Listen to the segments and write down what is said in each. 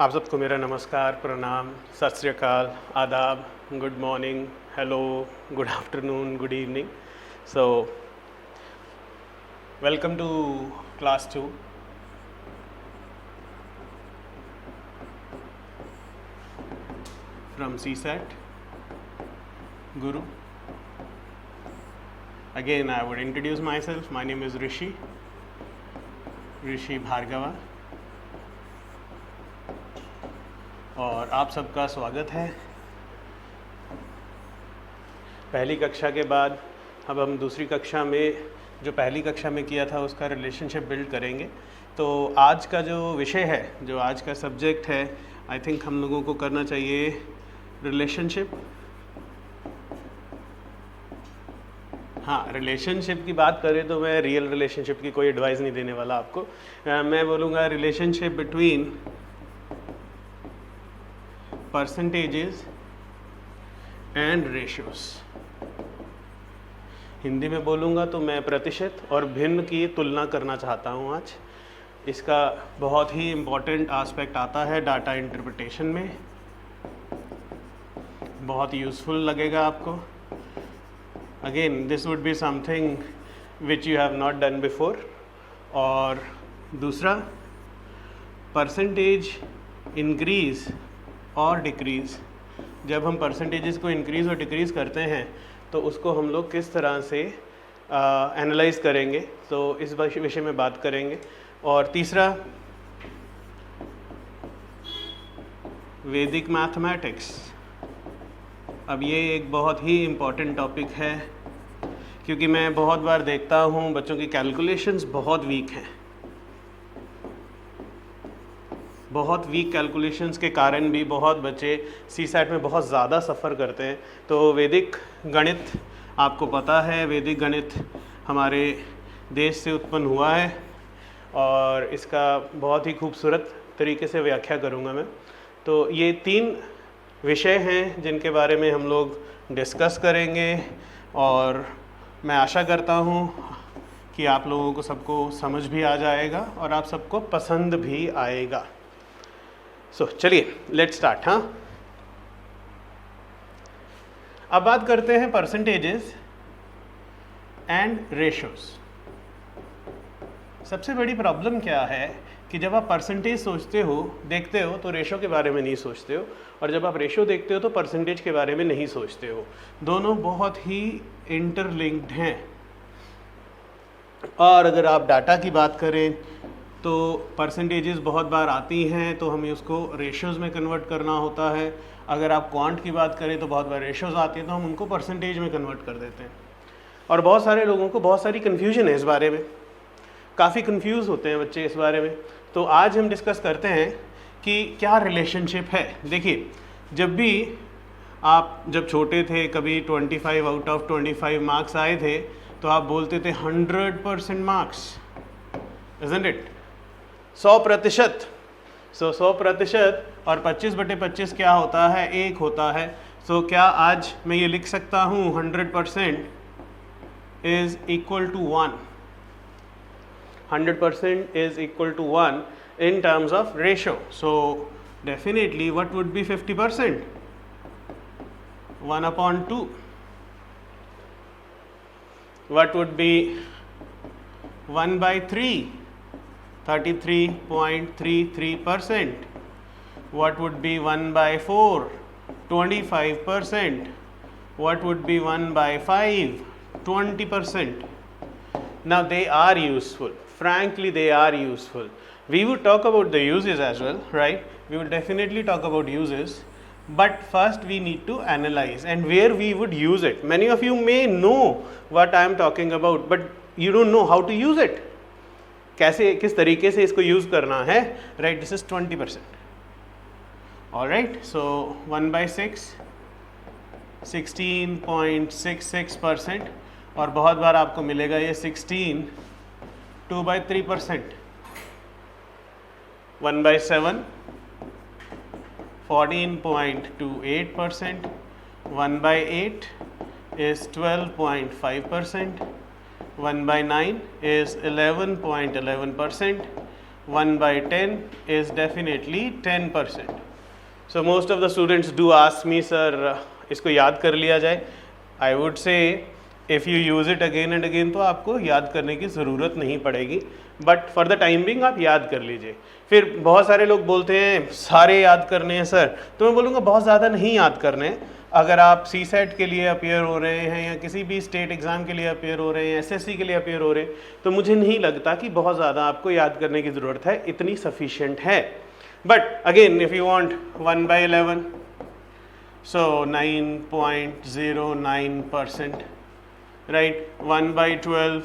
आप सबको मेरा नमस्कार, प्रणाम, सत श्री अकाल, आदाब, good morning, hello, good afternoon, good evening. So welcome to class 2. From CSAT, Guru. Again, I would introduce myself. My name is Rishi Bhargava. और आप सबका स्वागत है. पहली कक्षा के बाद अब हम दूसरी कक्षा में जो पहली कक्षा में किया था उसका रिलेशनशिप बिल्ड करेंगे. तो आज का जो विषय है, जो आज का सब्जेक्ट है, आई थिंक हम लोगों को करना चाहिए रिलेशनशिप. हाँ, रिलेशनशिप की बात करें तो मैं रियल रिलेशनशिप की कोई एडवाइस नहीं देने वाला आपको. मैं बोलूँगा relationship between percentages and ratios. Hindi में बोलूँगा तो मैं प्रतिशत और भिन्न की तुलना करना चाहता हूँ आज. इसका बहुत ही इम्पॉर्टेंट एस्पेक्ट आता है डाटा इंटरप्रिटेशन में. बहुत यूज़फुल लगेगा आपको. Again this would be something which you have not done before. और दूसरा, परसेंटेज इंक्रीज़ और डिक्रीज़. जब हम परसेंटेजेस को इंक्रीज़ और डिक्रीज़ करते हैं तो उसको हम लोग किस तरह से एनालाइज करेंगे, तो इस विषय में बात करेंगे. और तीसरा, वैदिक मैथमेटिक्स. अब ये एक बहुत ही इम्पॉर्टेंट टॉपिक है क्योंकि मैं बहुत बार देखता हूँ बच्चों की कैलकुलेशंस बहुत वीक हैं. बहुत वीक कैलकुलेशंस के कारण भी बहुत बच्चे सीसैट में बहुत ज़्यादा सफ़र करते हैं. तो वैदिक गणित, आपको पता है वैदिक गणित हमारे देश से उत्पन्न हुआ है और इसका बहुत ही खूबसूरत तरीके से व्याख्या करूँगा मैं. तो ये 3 विषय हैं जिनके बारे में हम लोग डिस्कस करेंगे और मैं आशा करता हूँ कि आप लोगों को सबको समझ भी आ जाएगा और आप सबको पसंद भी आएगा. सो चलिए लेट्स स्टार्ट. हाँ, अब बात करते हैं परसेंटेजेस एंड रेशियोज. सबसे बड़ी प्रॉब्लम क्या है कि जब आप परसेंटेज सोचते हो, देखते हो, तो रेशो के बारे में नहीं सोचते हो, और जब आप रेशो देखते हो तो परसेंटेज के बारे में नहीं सोचते हो. दोनों बहुत ही इंटरलिंक्ड हैं. और अगर आप डाटा की बात करें तो परसेंटेजेस बहुत बार आती हैं तो हमें उसको रेशियोज़ में कन्वर्ट करना होता है. अगर आप क्वांट की बात करें तो बहुत बार रेशियोज़ आती हैं तो हम उनको परसेंटेज में कन्वर्ट कर देते हैं. और बहुत सारे लोगों को बहुत सारी कन्फ्यूजन है इस बारे में. काफ़ी कंफ्यूज होते हैं बच्चे इस बारे में. तो आज हम डिस्कस करते हैं कि क्या रिलेशनशिप है. देखिए, जब भी आप जब छोटे थे, कभी 25 आउट ऑफ 25 मार्क्स आए थे तो आप बोलते थे 100% मार्क्स, इज़न्ट इट? 100%. 100% और 25/25 क्या होता है? 1 होता है. सो क्या आज मैं ये लिख सकता हूँ 100% is equal to 1? 100% is equal to 1 in terms of ratio. So definitely what would be 50%? 1/2. What would be 1/3? 33.33%. What would be 1/4? 25%. What would be 1/5? 20%. Now they are useful. Frankly, they are useful. We would talk about the uses as well, right? We will definitely talk about uses, but first we need to analyze and where we would use it. Many of you may know what I am talking about, but you don't know how to use it. कैसे, किस तरीके से इसको use करना है, right? This is 20%. All right, so 1/6, 16.66%. और बहुत बार आपको मिलेगा ये 16 2/3%. 1/7 14.28%. 1/8 is 12.5%. 1/9 is 11.11%. 1/10 is definitely 10%. So most of the students do ask me, sir, इसको याद कर लिया जाए? I would say if you use it again and again तो आपको याद करने की ज़रूरत नहीं पड़ेगी, but for the time being आप याद कर लीजिए। फिर बहुत सारे लोग बोलते हैं सारे याद करने हैं सर, तो मैं बोलूँगा बहुत ज़्यादा नहीं याद करने हैं। अगर आप CSAT के लिए अपेयर हो रहे हैं या किसी भी स्टेट एग्ज़ाम के लिए अपेयर हो रहे हैं, SSC के लिए अपेयर हो रहे हैं, तो मुझे नहीं लगता कि बहुत ज़्यादा आपको याद करने की ज़रूरत है, इतनी सफिशिएंट है। But again if you want 1/11, so 9.09%, right, 1/12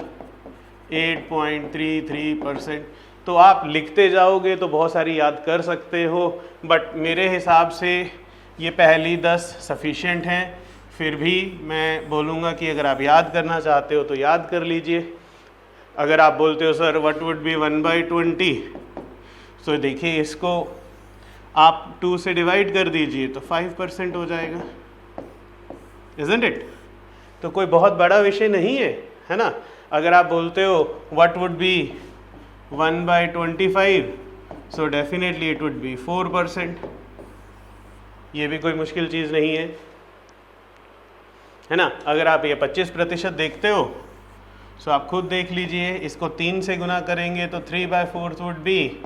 8.33%। तो आप लिखते जाओगे तो बहुत सारी याद कर सकते हो, बट मेरे हिसाब से ये पहली 10 सफिशिएंट हैं। फिर भी मैं बोलूँगा कि अगर आप याद करना चाहते हो तो याद कर लीजिए। अगर आप बोलते हो सर व्हाट वुड बी 1/20, तो देखिए इसको आप 2 से डिवाइड कर दीजिए तो 5% हो जाएगा, इज़न्ट इट? तो कोई बहुत बड़ा विषय नहीं है ना। अगर आप बोलते हो what would be 1/25, so definitely it would be 4%। ये भी कोई मुश्किल चीज़ नहीं है ना। अगर आप ये 25% देखते हो, सो आप खुद देख लीजिए, इसको 3 से गुना करेंगे तो 3/4 वुड बी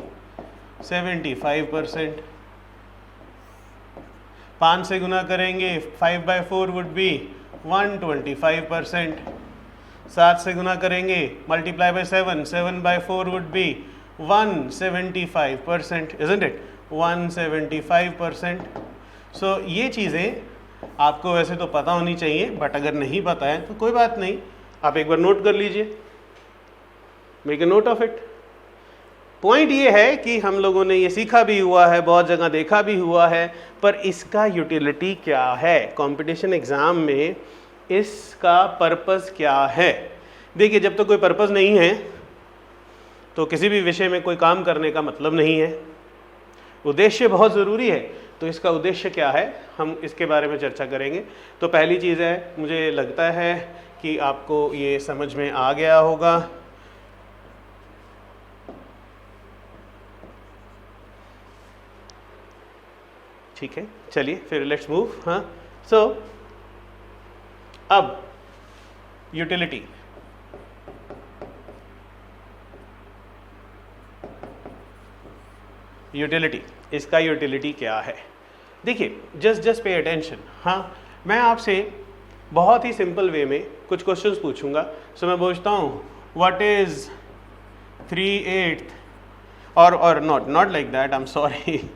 75%। 5 से गुना करेंगे 5/4 वुड बी 125%। 7 से गुना करेंगे multiply by 7, 7/4 would be 175%, isn't it? 175%। सो ये चीज़ें आपको वैसे तो पता होनी चाहिए, बट अगर नहीं पता है तो कोई बात नहीं, आप एक बार नोट कर लीजिए, make a note of it. Point ये है कि हम लोगों ने ये सीखा भी हुआ है, बहुत जगह देखा भी हुआ है, पर इसका यूटिलिटी क्या है कंपटीशन एग्ज़ाम में, इसका पर्पस क्या है? देखिए, जब तक कोई पर्पस नहीं है तो किसी भी विषय में कोई काम करने का मतलब नहीं है। उद्देश्य बहुत ज़रूरी है, तो इसका उद्देश्य क्या है हम इसके बारे में चर्चा करेंगे। तो पहली चीज़ है, मुझे लगता है कि आपको ये समझ में आ गया होगा। ठीक है, चलिए फिर लेट्स मूव। हाँ, सो अब यूटिलिटी, इसका यूटिलिटी क्या है? देखिए, जस्ट पे अटेंशन। हाँ, मैं आपसे बहुत ही सिंपल वे में कुछ क्वेश्चंस पूछूंगा। सो मैं पूछता हूँ व्हाट इज 3/8 और not like that, I am sorry,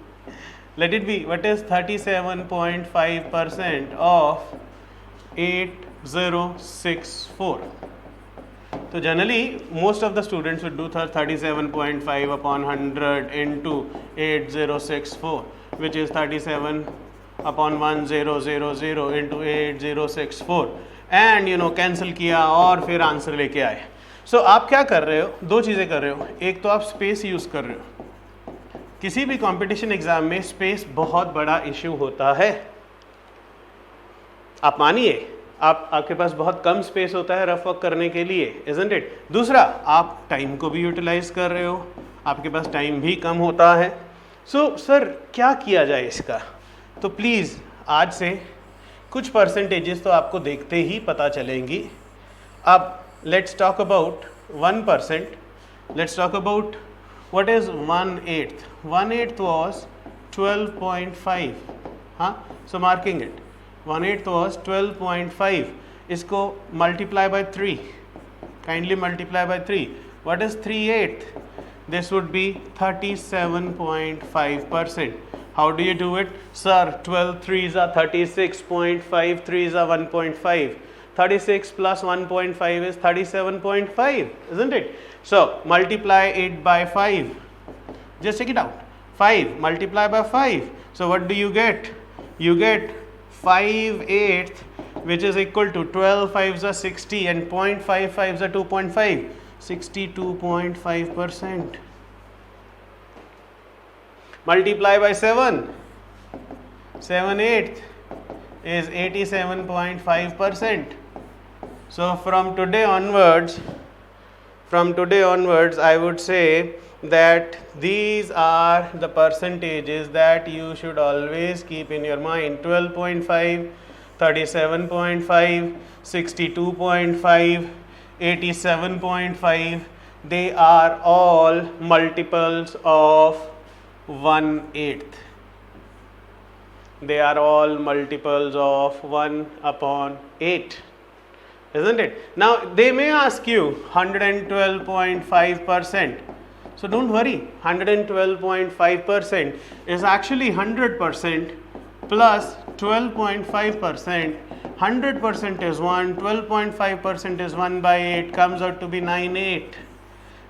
let it be, what is 37.5% of 8064? तो generally most of the students would do 37.5 upon 100 into 8064, which is 37 upon 1000 into 8064, and cancel किया और फिर आंसर लेके आए। सो आप क्या कर रहे हो? दो चीज़ें कर रहे हो। एक तो आप स्पेस यूज़ कर रहे हो। किसी भी कंपटीशन एग्जाम में स्पेस बहुत बड़ा इशू होता है, आप मानिए। आपके पास बहुत कम स्पेस होता है रफ वर्क करने के लिए, इज़न्ट इट? दूसरा, आप टाइम को भी यूटिलाइज कर रहे हो, आपके पास टाइम भी कम होता है। सो सर क्या किया जाए इसका? तो प्लीज़ आज से कुछ परसेंटेजेस तो आपको देखते ही पता चलेंगी। अब let's talk about 1%। Let's talk about what is 1/8? 1/8 was 12.5. हाँ, so marking it, 1/8 was 12.5. इसको multiply by 3, kindly multiply by 3. What is 3/8? This would be 37.5%. How do you do it? Sir, 12 3s are 36.5, 3s are 1.5. 36 plus 1.5 is 37.5, isn't it? So multiply it by 5. Just check it out. 5 multiply by 5. So what do you get? You get 5/8, which is equal to 12 5s are 60 and 0.5 5s are 2.5. 62.5%. Multiply by 7. 7/8 is 87.5%. So from today onwards, I would say that these are the percentages that you should always keep in your mind. 12.5, 37.5, 62.5, 87.5, they are all multiples of 1/8. They are all multiples of 1/8, isn't it? Now they may ask you 112.5%. So don't worry, 112.5% is actually 100% plus 12.5%. 100% is 1, 12.5% is 1/8, comes out to be 9/8.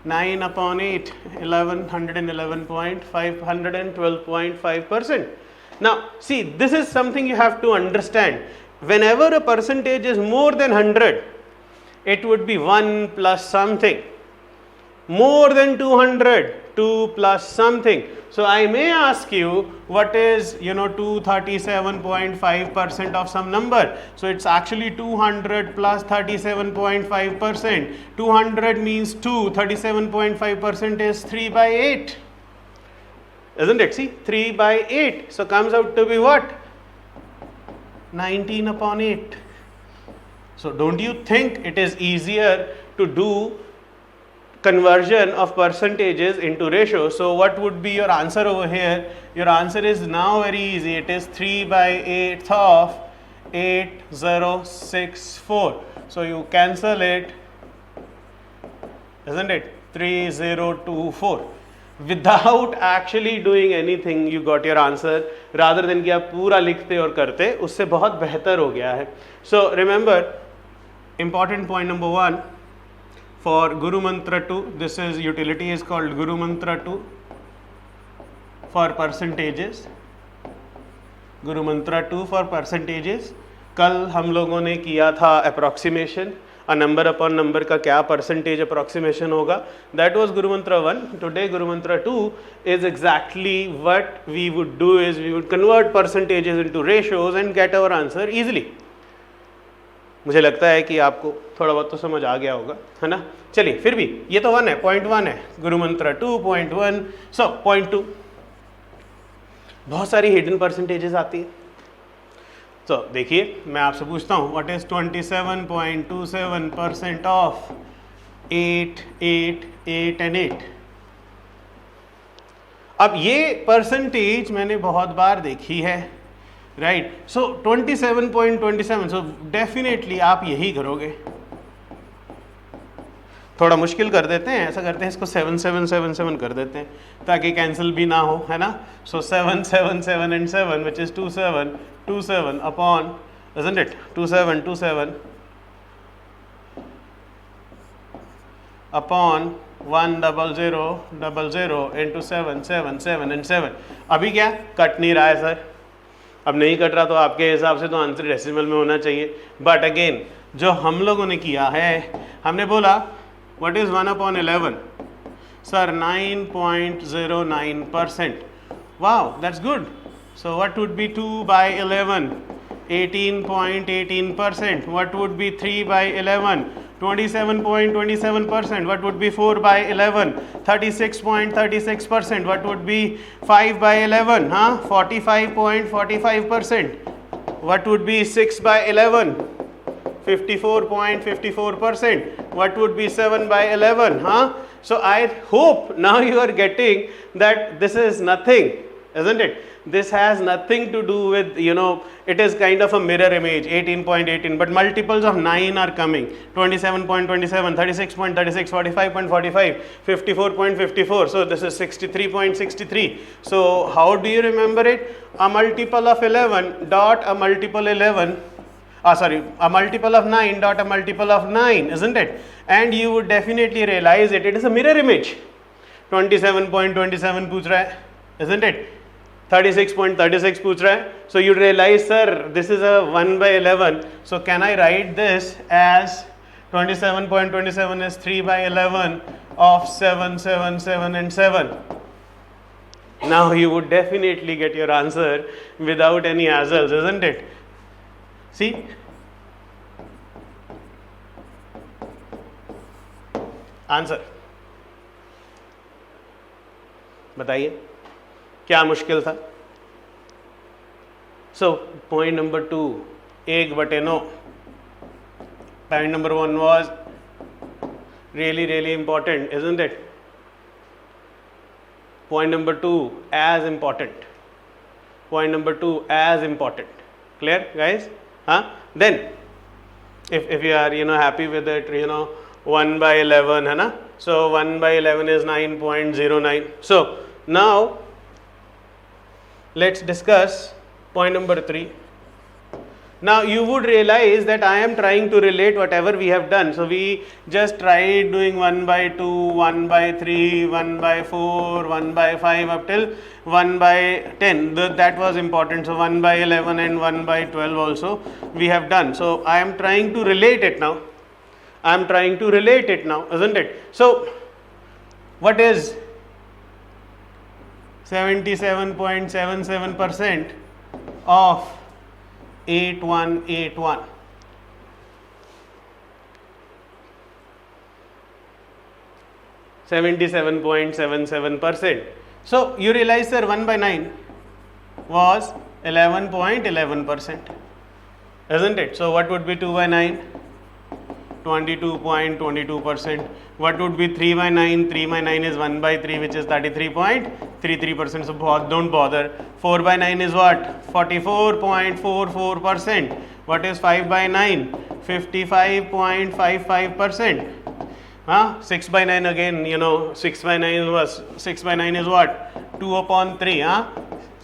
9/8, 112.5%. Now see, this is something you have to understand. Whenever a percentage is more than 100, it would be 1 plus something. More than 200, 2 plus something. So I may ask you, what is 237.5% of some number? So it's actually 200 plus 37.5%. 200 means 2, 37.5% is 3/8. Isn't it? See, 3/8. So comes out to be what? 19/8. So don't you think it is easier to do conversion of percentages into ratios? So what would be your answer over here? Your answer is now very easy. It is 3/8 of 8064. So you cancel it, isn't it? 3024. Without actually doing anything, you got your answer, rather than कि आप पूरा लिखते और करते, उससे बहुत बेहतर हो गया है. So remember, important point number 1. For Guru Mantra 2, this is utility is called Guru Mantra 2 for percentages. Guru Mantra 2 for percentages. कल हम लोगों ने किया था approximation, a number upon number का क्या percentage approximation होगा. That was Guru Mantra 1. Today Guru Mantra 2 is exactly what we would do is we would convert percentages into ratios and get our answer easily. मुझे लगता है कि आपको थोड़ा बहुत तो समझ आ गया होगा, है ना. चलिए, फिर भी ये तो 1 है, पॉइंट 1 है. गुरु मंत्र 2.1. सो पॉइंट 2, बहुत सारी हिडन परसेंटेजेस आती है. तो देखिए, मैं आपसे पूछता हूँ, व्हाट इज 27.27% ऑफ 8, 8, 8 एंड 8. अब ये परसेंटेज मैंने बहुत बार देखी है, राइट. सो 27.27, सो डेफिनेटली आप यही करोगे. थोड़ा मुश्किल कर देते हैं, ऐसा करते हैं इसको 7777 कर देते हैं ताकि कैंसिल भी ना हो, है ना. सो 7 7 7 and 7 which is 27 27 upon, isn't it, 27 27 upon 10000 into 7 7 7 and 7. अभी क्या कट नहीं रहा है सर? अब नहीं कट रहा तो आपके हिसाब से तो आंसर डेसिमल में होना चाहिए. बट अगेन, जो हम लोगों ने किया है, हमने बोला what is 1/11? Sir 9.09%. Wow, that's good. So what would be 2/11? 18.18%. What would be 3/11? 27.27%. What would be 4/11? 36.36%. What would be 5/11? 45.45%. What would be 6/11? 54.54%. What would be 7/11? So I hope now you are getting that this is nothing, isn't it? This has nothing to do with, it is kind of a mirror image, 18.18, but multiples of 9 are coming. 27.27, 36.36, 45.45, 54.54. So this is 63.63. So how do you remember it? A multiple of 11 dot a multiple 11. A multiple of 9 dot a multiple of 9, isn't it? And you would definitely realize it is a mirror image. 27.27 पूछ रहा है, isn't it? 36.36 पूछ रहा है. So you realize, sir, this is a 1/11. So can I write this as 27.27 is 3/11 of 7 7 7 and 7. Now you would definitely get your answer without any hassles, isn't it? See, answer. बताइए क्या मुश्किल था? So point number 2 1/9. Point number 1 was really important, isn't it? Point number 2 as important. Point number 2 as important. Clear, guys? Then if you are happy with it, 1/11 है ना, so 1/11 is 9.09. So now let's discuss point number 3. Now you would realize that I am trying to relate whatever we have done. So we just tried doing 1/2, 1/3, 1/4, 1/5 up till 1/10. That was important. So 1/11 and 1/12 also we have done. So I am trying to relate it now. I am trying to relate it now, isn't it? So what is 77.77% of 8181? %. So you realize, sir, 1/9 was 11.11%, isn't it? So what would be 2/9? 22.22%. What would be 3/9? 3/9 is 1/3, which is 33.33%. So don't bother. 4/9 is what? 44.44%. What is 5/9? 55.55%. 6/9 again, 6/9 is what? 2/3.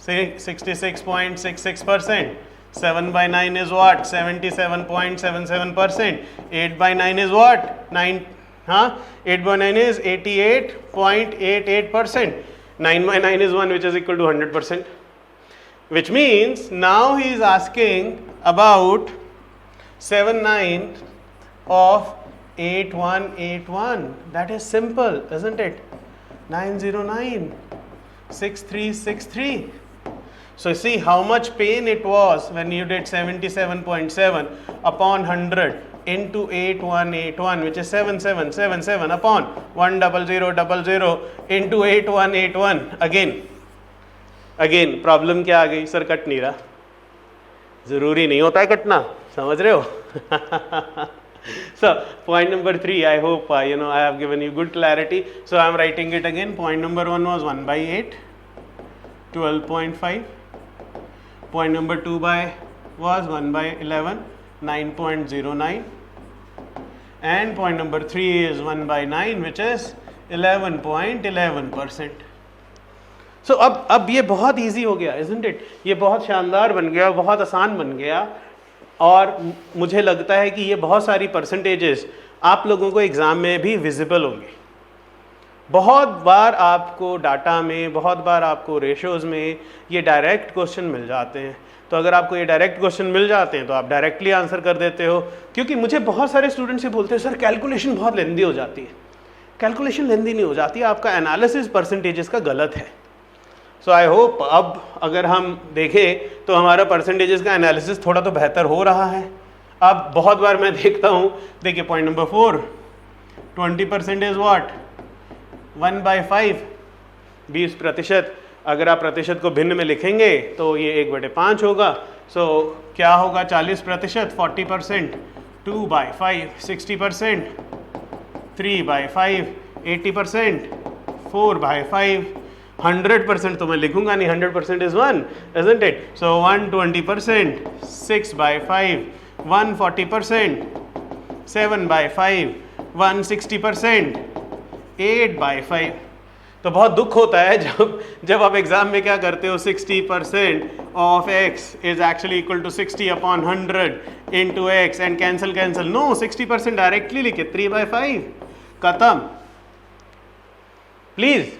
66.66%. 7/9 is what? 77.77%. 8/9 is what? 8/9 is 88.88%. 9/9 is 1, which is equal to 100%. Which means now he is asking about 7/9 of 8181. That is simple, isn't it? 909 6363. So see how much pain it was when you did 77.7 upon 100 into 8181, which is 7777 upon 10000 into 8181. Again problem क्या आ गई? Sir cut नहीं रहा. जरूरी नहीं होता है कटना, समझ रहे हो? So point number 3, I hope I have given you good clarity. So I am writing it again. Point number 1 was 1/8, 12.5. Point number 2 was 1/11, 9.09. And point number 3 is 1/9, which is 11.11%. So अब ये बहुत ईजी हो गया, isn't it? ये बहुत शानदार बन गया, बहुत आसान बन गया. और मुझे लगता है कि ये बहुत सारी परसेंटेजेस आप लोगों को एग्ज़ाम में भी विजिबल होंगी. बहुत बार आपको डाटा में, बहुत बार आपको रेशोज़ में ये डायरेक्ट क्वेश्चन मिल जाते हैं. तो अगर आपको ये डायरेक्ट क्वेश्चन मिल जाते हैं तो आप डायरेक्टली आंसर कर देते हो. क्योंकि मुझे बहुत सारे स्टूडेंट्स से बोलते हैं, सर कैलकुलेशन बहुत लेंदी हो जाती है. कैलकुलेशन लेंदी नहीं हो जाती, आपका एनालिसिस परसेंटेजेस का गलत है. सो आई होप अब अगर हम देखें तो हमारा परसेंटेजेस का एनालिसिस थोड़ा तो बेहतर हो रहा है. अब बहुत बार मैं देखता हूँ, देखिए पॉइंट नंबर 4, 20% इज व्हाट? 1/5, 20%. अगर आप प्रतिशत को भिन्न में लिखेंगे तो ये 1/5 होगा. सो क्या होगा? 40%, 40%, 2/5, 60%, 3/5, 80%, 4/5, 100%. तो मैं लिखूंगा नहीं, 100% is 1, isn't it? So 120%, 6/5, 140%, 7/5, 160%, 8/5. तो बहुत दुख होता है जब आप एग्जाम में क्या करते हो, 60% of x is actually equal to 60 upon 100 into x and cancel. No, 60% directly लिखे, 3/5 खत्म. प्लीज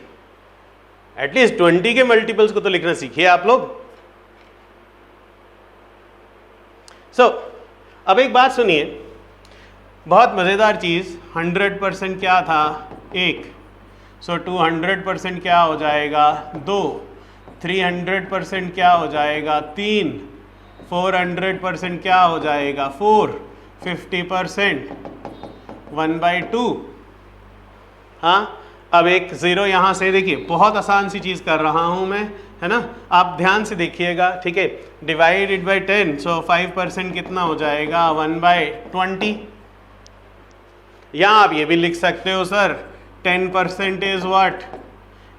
एटलीस्ट 20 के मल्टीपल्स को तो लिखना सीखिए आप लोग. सो अब एक बात सुनिए, बहुत मजेदार चीज. 100% क्या था? 1. सो 200% क्या हो जाएगा? 2. 300% क्या हो जाएगा? 3. 400% क्या हो जाएगा? 4. 50% 1/2. हाँ, अब एक 0 यहाँ से, देखिए बहुत आसान सी चीज़ कर रहा हूँ मैं, है ना, आप ध्यान से देखिएगा, ठीक है। डिवाइडेड बाई 10, सो 5% कितना हो जाएगा 1/20। यहाँ आप ये भी लिख सकते हो सर 10% इज व्हाट,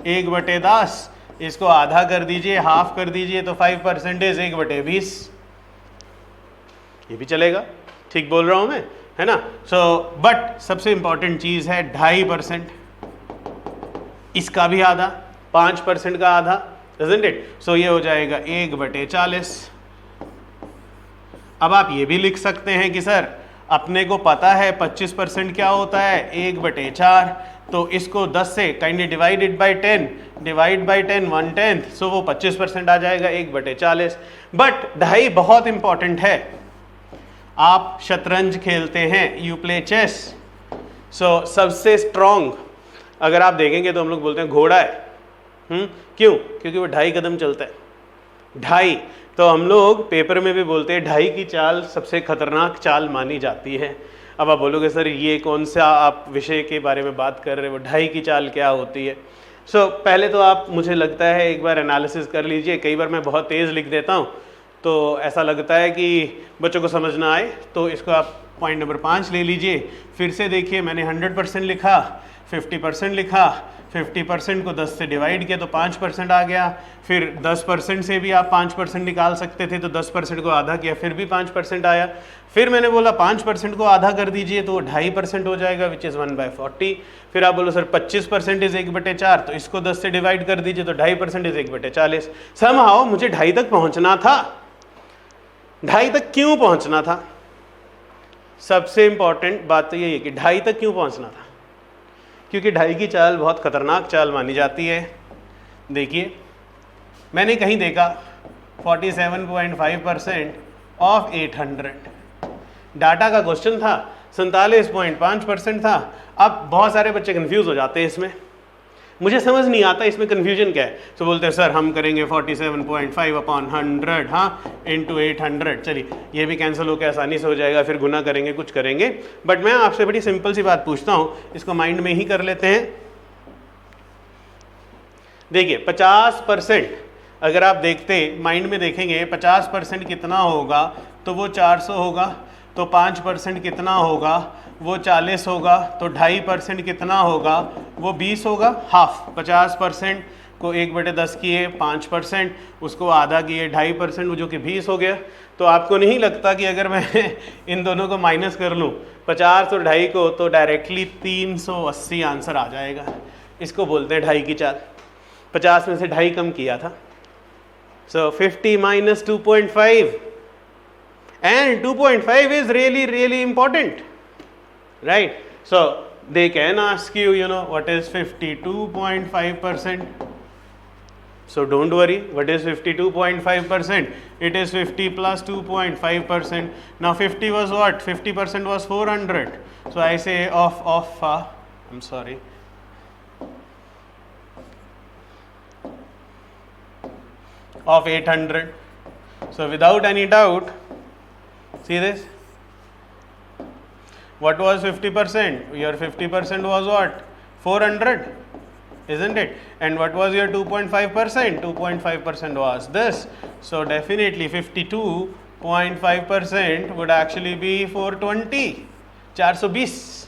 1/10, इसको आधा कर दीजिए, हाफ कर दीजिए, तो 5% इज 1/20, ये भी चलेगा, ठीक बोल रहा हूँ मैं, है ना। सो बट सबसे इंपॉर्टेंट चीज़ है 2.5%, इसका भी आधा, 5% का आधा, isn't it? सो ये हो जाएगा 1/40। अब आप ये भी लिख सकते हैं कि सर अपने को पता है 25% क्या होता है 1/4, तो इसको 10 से kindly divided by 10, divide by 10 1/10, सो वो 25% आ जाएगा 1/40। बट 2.5 बहुत इंपॉर्टेंट है। आप शतरंज खेलते हैं, यू प्ले चेस, सो सबसे स्ट्रॉन्ग अगर आप देखेंगे तो हम लोग बोलते हैं घोड़ा है, क्यों? क्योंकि वो 2.5 कदम चलता है, 2.5, तो हम लोग पेपर में भी बोलते हैं 2.5 की चाल सबसे खतरनाक चाल मानी जाती है। अब आप बोलोगे सर ये कौन सा आप विषय के बारे में बात कर रहे हो, 2.5 की चाल क्या होती है? सो पहले तो आप, मुझे लगता है एक बार एनालिसिस कर लीजिए, कई बार मैं बहुत तेज़ लिख देता हूँ तो ऐसा लगता है कि बच्चों को समझ ना आए, तो इसको आप पॉइंट नंबर 5 ले लीजिए। फिर से देखिए, मैंने 100% लिखा, 50% लिखा, 50% को 10 से डिवाइड किया तो 5% आ गया, फिर 10% से भी आप 5% निकाल सकते थे, तो 10% को आधा किया फिर भी 5% आया, फिर मैंने बोला 5% को आधा कर दीजिए तो 2.5% हो जाएगा, विच इज़ 1/40। फिर आप बोलो सर 25% इज 1/4, तो इसको 10 से डिवाइड कर दीजिए तो 2.5% इज 1/40। समहाउ मुझे 2.5 तक पहुंचना था। 2.5 तक क्यों पहुंचना था? सबसे इंपॉर्टेंट बात तो यही है कि 2.5 तक क्यों पहुंचना था, क्योंकि 2.5 की चाल बहुत खतरनाक चाल मानी जाती है। देखिए मैंने कहीं देखा 47.5% ऑफ 800, डाटा का क्वेश्चन था, 47.5% था। अब बहुत सारे बच्चे कंफ्यूज हो जाते हैं इसमें, मुझे समझ नहीं आता इसमें कन्फ्यूजन क्या है। तो बोलते हैं सर हम करेंगे 47.5/100, हाँ, इंटू 800, चलिए ये भी कैंसिल होकर आसानी से हो जाएगा, फिर गुना करेंगे, कुछ करेंगे। बट मैं आपसे बड़ी सिंपल सी बात पूछता हूँ, इसको माइंड में ही कर लेते हैं। देखिए 50% अगर आप देखते माइंड में देखेंगे 50% कितना होगा, तो वो 400 होगा, तो 5% कितना होगा, वो 40 होगा, तो 2.5% कितना होगा, वो 20 होगा, हाफ। 50% को 1/10 किए 5%, उसको आधा किए 2.5%, जो कि 20 हो गया। तो आपको नहीं लगता कि अगर मैं इन दोनों को माइनस कर लूँ 50 और 2.5 को, तो डायरेक्टली 380 आंसर आ जाएगा। इसको बोलते हैं 2.5 की चाल। 50 में से 2.5 कम किया था, सो 50 - 2.5, and 2.5 is really important, right? So they can ask you, what is 52.5%? So don't worry, what is 52.5%? It is 50 plus 2.5%. Now 50 was what? 50% was 400. So I say I'm sorry, of 800. So without any doubt, see this, what was 50%? Your 50% was what? 400, isn't it? And what was your 2.5%? 2.5% was this. So definitely 52.5% would actually be 420, 420.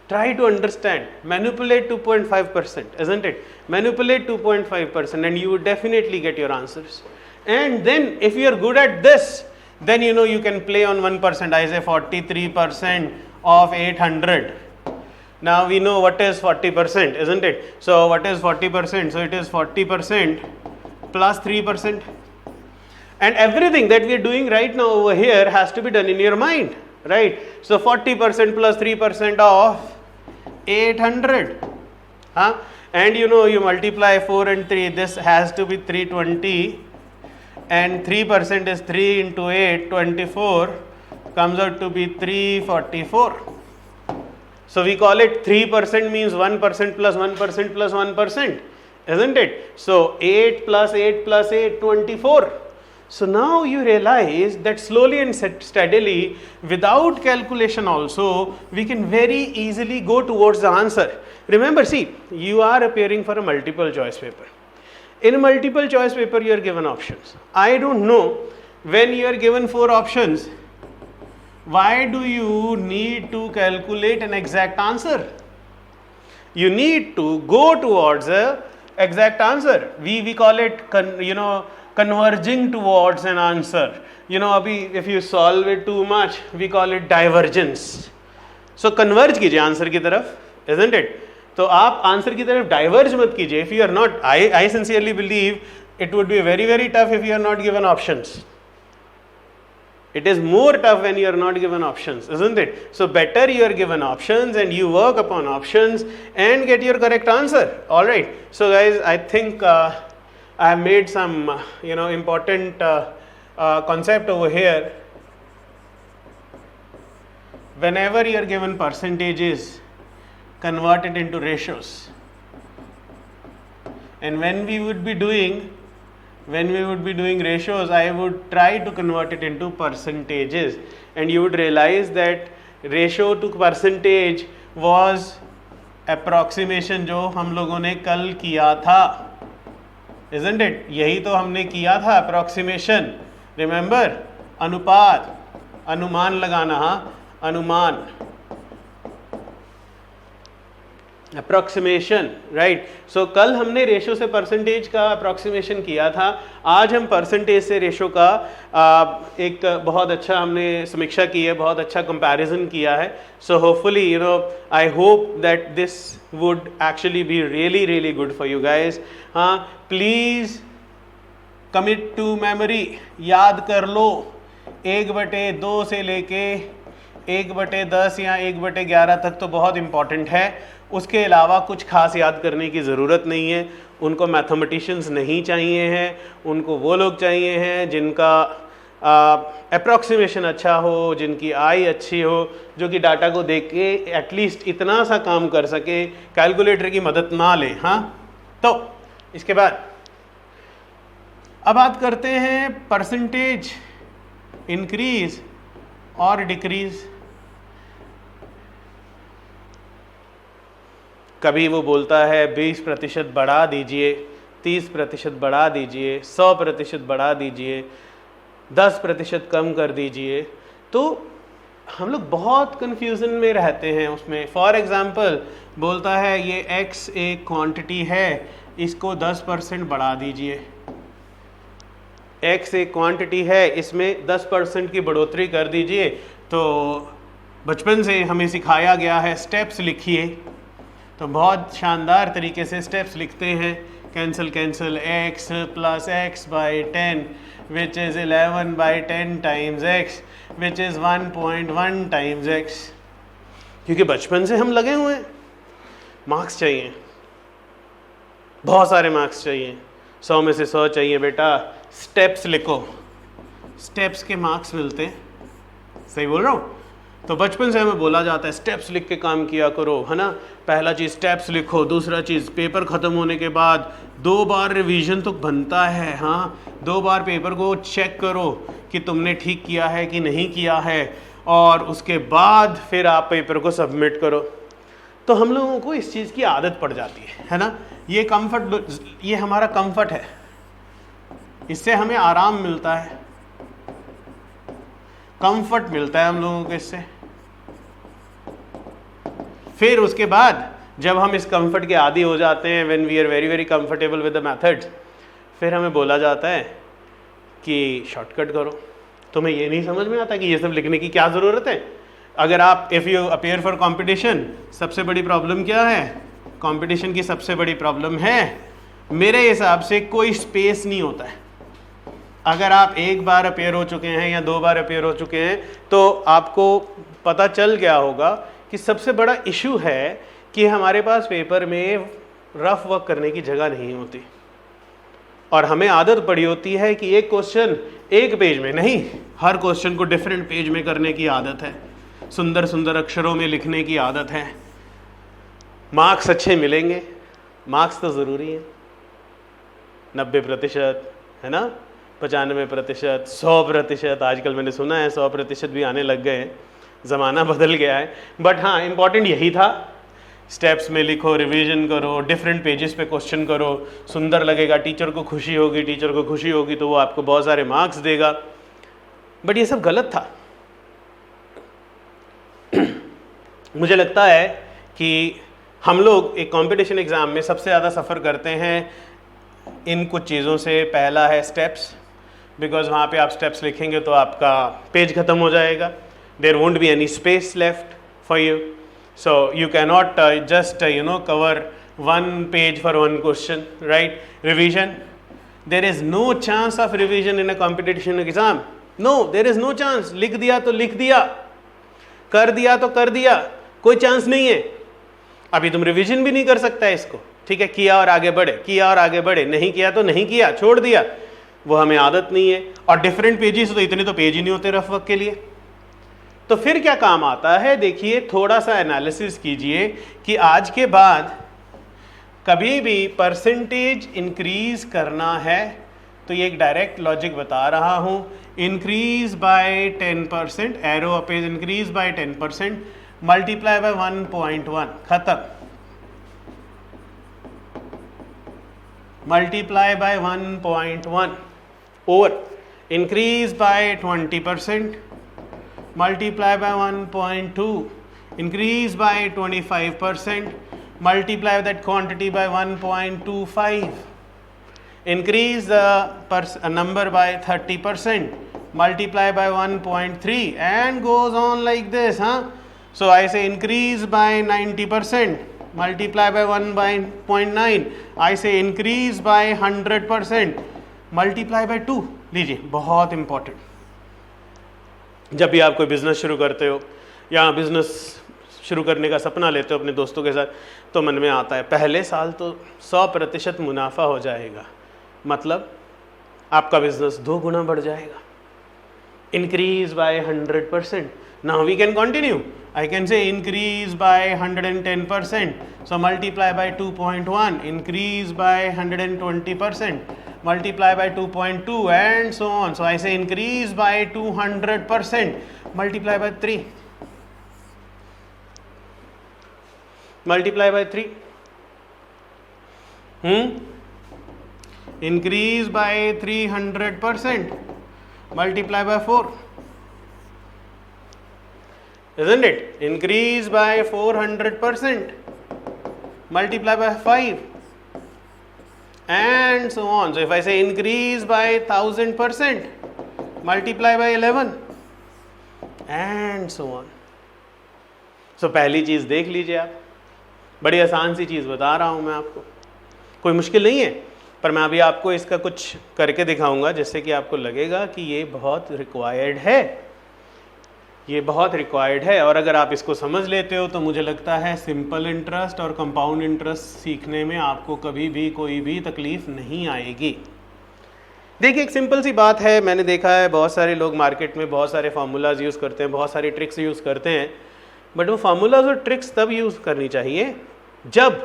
Try to understand, manipulate 2.5%, isn't it? Manipulate 2.5% and you would definitely get your answers. And then if you are good at this, then you can play on 1%. I say 43% of 800. Now we know what is 40%, isn't it? So what is 40%? So it is 40% plus 3%. And everything that we are doing right now over here has to be done in your mind, right? So 40% plus 3% of 800. Huh? And you multiply 4 and 3, this has to be 320. And 3% is 3 into 8, 24, comes out to be 344. So we call it 3% means 1% plus 1% plus 1%, isn't it? So 8 plus 8 plus 8, 24. So now you realize that slowly and steadily, without calculation also, we can very easily go towards the answer. Remember, see, you are appearing for a multiple choice paper. In a multiple choice paper, you are given options. I don't know, when you are given 4 options, why do you need to calculate an exact answer? You need to go towards a exact answer. We call it converging towards an answer. अभी if you solve it too much, we call it divergence. So converge कीजिए answer की तरफ, isn't it? तो आप answer की तरफ diverge मत कीजिए. If you are not, I sincerely believe it would be very very tough if you are not given options. It is more tough when you are not given options, isn't it? So better you are given options and you work upon options and get your correct answer. All right. So guys, I think I have made some important concept over here. Whenever you are given percentages, convert it into ratios. And when we would be doing ratios, I would try to convert it into percentages, and you would realize that ratio to percentage was approximation जो हम लोगों ने कल किया था, isn't it? यही तो हमने किया था, approximation. Remember, अनुपात, अनुमान लगाना, हाँ, अनुमान, अप्रोक्सीमेशन, राइट. सो कल हमने रेशो से परसेंटेज का अप्रोक्सीमेशन किया था. आज हम परसेंटेज से रेशो का एक बहुत अच्छा हमने समीक्षा की है, बहुत अच्छा कंपैरिजन किया है. So hopefully I hope that this would actually be really really good for you guys. हाँ, प्लीज़ कमिट टू मेमोरी, याद कर लो. 1/2 से लेके 1/10 या 1/11 तक तो बहुत इम्पॉर्टेंट है. उसके अलावा कुछ खास याद करने की ज़रूरत नहीं है. उनको मैथमेटिशियंस नहीं चाहिए हैं, उनको वो लोग चाहिए हैं जिनका अप्रॉक्सीमेशन अच्छा हो, जिनकी आई अच्छी हो, जो कि डाटा को देख के एटलीस्ट इतना सा काम कर सके, कैलकुलेटर की मदद ना ले. हाँ, तो इसके बाद अब बात करते हैं परसेंटेज इंक्रीज और डिक्रीज. कभी वो बोलता है 20% बढ़ा दीजिए, 30% बढ़ा दीजिए, 100% बढ़ा दीजिए, 10% कम कर दीजिए. तो हम लोग बहुत कन्फ्यूज़न में रहते हैं उसमें. फॉर एग्ज़ाम्पल बोलता है ये x एक क्वांटिटी है, इसको 10% बढ़ा दीजिए. x एक क्वांटिटी है, इसमें 10% की बढ़ोतरी कर दीजिए. तो बचपन से हमें सिखाया गया है स्टेप्स लिखिए, तो बहुत शानदार तरीके से स्टेप्स लिखते हैं. Cancel x plus x by 10 which is 11/10 times x which is 1.1 times x. क्योंकि बचपन से हम लगे हुए हैं, मार्क्स चाहिए, बहुत सारे मार्क्स चाहिए, 100 में से 100 चाहिए बेटा. स्टेप्स लिखो, स्टेप्स के मार्क्स मिलते हैं. सही बोल रहा हूँ? तो बचपन से हमें बोला जाता है स्टेप्स लिख के काम किया करो, है ना. पहला चीज़ स्टेप्स लिखो, दूसरा चीज़ पेपर ख़त्म होने के बाद 2 बार रिवीजन तो बनता है. हाँ, 2 बार पेपर को चेक करो कि तुमने ठीक किया है कि नहीं किया है, और उसके बाद फिर आप पेपर को सबमिट करो. तो हम लोगों को इस चीज़ की आदत पड़ जाती है ना. ये कंफर्ट, ये हमारा कंफर्ट है, इससे हमें आराम मिलता है, कंफर्ट मिलता है हम लोगों को इससे. फिर उसके बाद जब हम इस कंफर्ट के आदी हो जाते हैं, when we are very very comfortable with the methods, फिर हमें बोला जाता है कि शॉर्टकट करो. तुम्हें ये नहीं समझ में आता कि ये सब लिखने की क्या ज़रूरत है. अगर आप if you appear for competition, सबसे बड़ी प्रॉब्लम क्या है? कंपटीशन की सबसे बड़ी प्रॉब्लम है मेरे हिसाब से कोई स्पेस नहीं होता है. अगर आप 1 बार अपेयर हो चुके हैं या 2 बार अपेयर हो चुके हैं, तो आपको पता चल गया होगा कि सबसे बड़ा इशू है कि हमारे पास पेपर में रफ वर्क करने की जगह नहीं होती, और हमें आदत पड़ी होती है कि एक क्वेश्चन एक पेज में नहीं, हर क्वेश्चन को डिफरेंट पेज में करने की आदत है, सुंदर सुंदर अक्षरों में लिखने की आदत है. मार्क्स अच्छे मिलेंगे, मार्क्स तो ज़रूरी है, 90% है ना, 95%, 100%, आजकल मैंने सुना है 100% भी आने लग गए हैं, ज़माना बदल गया है। बट हाँ, इम्पॉर्टेंट यही था, स्टेप्स में लिखो, रिवीजन करो, डिफरेंट पेजेस पे क्वेश्चन करो, सुंदर लगेगा, टीचर को खुशी होगी तो वो आपको बहुत सारे मार्क्स देगा। बट ये सब गलत था। मुझे लगता है कि हम लोग एक कंपटीशन एग्ज़ाम में सबसे ज़्यादा सफ़र करते हैं इन कुछ चीज़ों से। पहला है स्टेप्स, बिकॉज वहाँ पे आप स्टेप्स लिखेंगे तो आपका पेज ख़त्म हो जाएगा, there won't be any space left for you, so you cannot just cover one page for one question, right? Revision, there is no chance of revision in a competition exam. No, there is no chance. लिख दिया तो लिख दिया, कर दिया तो कर दिया, कोई चांस नहीं है। अभी तुम रिवीजन भी नहीं कर सकता है इसको, ठीक है, किया और आगे बढ़े, किया और आगे बढ़े, नहीं किया तो नहीं किया, छोड़ दिया, वो हमें आदत नहीं है। और डिफरेंट पेजेस तो इतने तो पेज ही नहीं होते रफ वर्क के लिए। तो फिर क्या काम आता है, देखिए थोड़ा सा एनालिसिस कीजिए कि आज के बाद कभी भी परसेंटेज इंक्रीज करना है तो ये एक डायरेक्ट लॉजिक बता रहा हूं, इंक्रीज बाय 10%, एरो अपेज इंक्रीज बाय 10%, मल्टीप्लाई बाय 1.1, खत्म। Multiply by 1.1 over increase by 20%, multiply by 1.2, increase by 25%, multiply that quantity by 1.25, increase the number by 30%, multiply by 1.3, and goes on like this, huh? So I say increase by 90%, multiply by 1.9, I say increase by 100%, multiply by 2। लीजिए, बहुत important, जब भी आप कोई business शुरू करते हो या बिज़नेस शुरू करने का सपना लेते हो अपने दोस्तों के साथ, तो मन में आता है पहले साल तो 100% मुनाफा हो जाएगा, मतलब आपका बिज़नेस 2 गुना बढ़ जाएगा। Increase by 100%, now we can continue, I can say increase by 110%, so multiply by 2.1, increase by 120%, multiply by 2.2, and so on. So I say increase by 200%, multiply by 3, multiply by 3, increase by 300%, multiply by 4, isn't it? Increase by 400%, multiply by 5, and so on. So if I say increase by 1000%, multiply by 11, and so on. So पहली चीज़ देख लीजिए आप, बड़ी आसान सी चीज़ बता रहा हूँ मैं आपको, कोई मुश्किल नहीं है, पर मैं अभी आपको इसका कुछ करके दिखाऊंगा जिससे कि आपको लगेगा कि ये बहुत रिक्वायर्ड है, ये बहुत रिक्वायर्ड है। और अगर आप इसको समझ लेते हो तो मुझे लगता है सिंपल इंटरेस्ट और कंपाउंड इंटरेस्ट सीखने में आपको कभी भी कोई भी तकलीफ नहीं आएगी। देखिए, एक सिंपल सी बात है, मैंने देखा है बहुत सारे लोग मार्केट में बहुत सारे फार्मूलाज यूज़ करते हैं, बहुत सारी ट्रिक्स यूज़ करते हैं, बट वो फार्मूलाज और ट्रिक्स तब यूज़ करनी चाहिए जब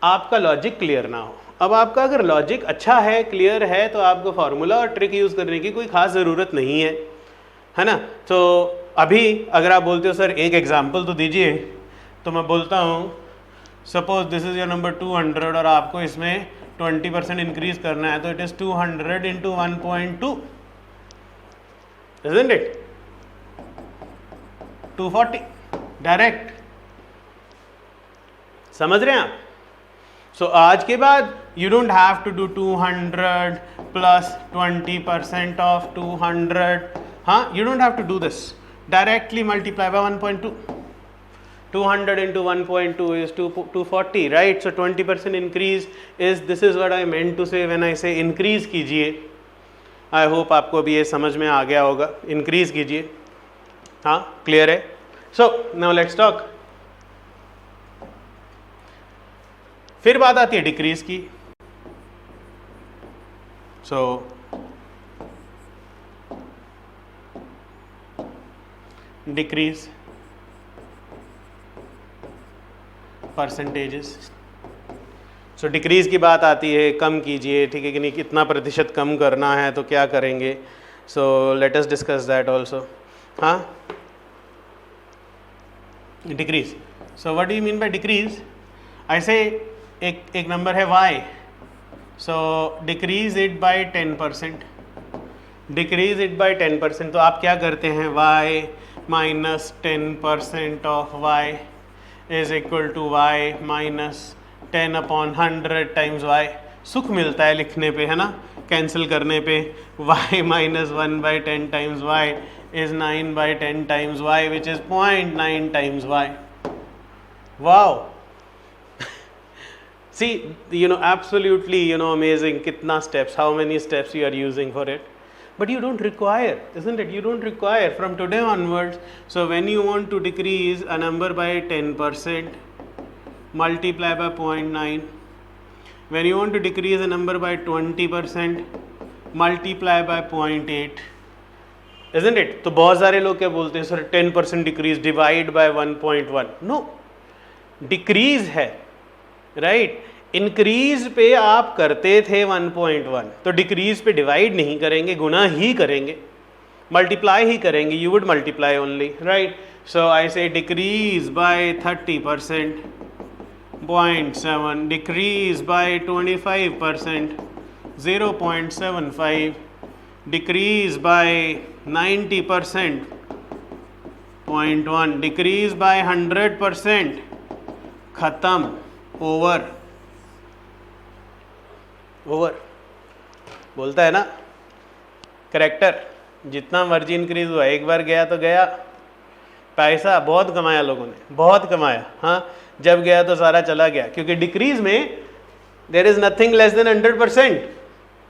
आपका लॉजिक क्लियर ना हो। अब आपका अगर लॉजिक अच्छा है, क्लियर है, तो आपको फार्मूला और ट्रिक यूज़ करने की कोई ख़ास ज़रूरत नहीं है ना। तो अभी अगर आप बोलते हो सर एक एग्जाम्पल तो दीजिए, तो मैं बोलता हूँ suppose this is your number 200 और आपको इसमें 20% इंक्रीज करना है, तो it is 200 into 1.2, isn't it? 240 direct, समझ रहे हैं आप? सो आज के बाद you don't have to do 200 plus 20% of 200, हाँ, you don't have to do this. Directly multiply by 1.2. 200 into 1.2 is 240, right? So 20% increase is, this is what I meant to say when I say increase कीजिए। I hope आपको अभी ये समझ में आ गया होगा, increase कीजिए, हाँ, clear है? So now let's talk. फिर बात आती है डिक्रीज की। So decrease percentages. सो डिक्रीज की बात आती है, कम कीजिए, ठीक है कि नहीं, कितना प्रतिशत कम करना है तो क्या करेंगे. So let us discuss that also. हाँ, decrease. So what do you mean by decrease? ऐसे एक नंबर है y, so decrease it by 10%. Decrease it by 10%, तो आप क्या करते हैं, y minus 10% of y is equal to y minus 10/100 times y. सुख मिलता है लिखने पे, है ना, कैंसिल करने पे. y minus 1/10 times y is 9/10 times y, which is 0.9 times y. Wow. See, absolutely, amazing. Kitna steps, how many steps you are using for it. But you don't require, isn't it? You don't require from today onwards. So when you want to decrease a number by 10%, multiply by 0.9. When you want to decrease a number by 20%, multiply by 0.8. Isn't it? तो बहुत सारे लोग क्या बोलते हैं, sir 10% decrease divide by 1.1. No, decrease है, right. Increase पे आप करते थे 1.1, तो डिक्रीज पे डिवाइड नहीं करेंगे, गुना ही करेंगे, मल्टीप्लाई ही करेंगे. You would multiply only, right. So I say decrease by 30%, 0.7. Decrease by 25%, 0.75. decrease by 90%, 0.1. decrease by 100%, खत्म, ओवर. बोलता है ना करेक्टर, जितना मर्जी इंक्रीज हुआ, एक बार गया तो गया. पैसा बहुत कमाया लोगों ने, बहुत कमाया. हाँ, जब गया तो सारा चला गया, क्योंकि डिक्रीज में there is nothing less than 100%.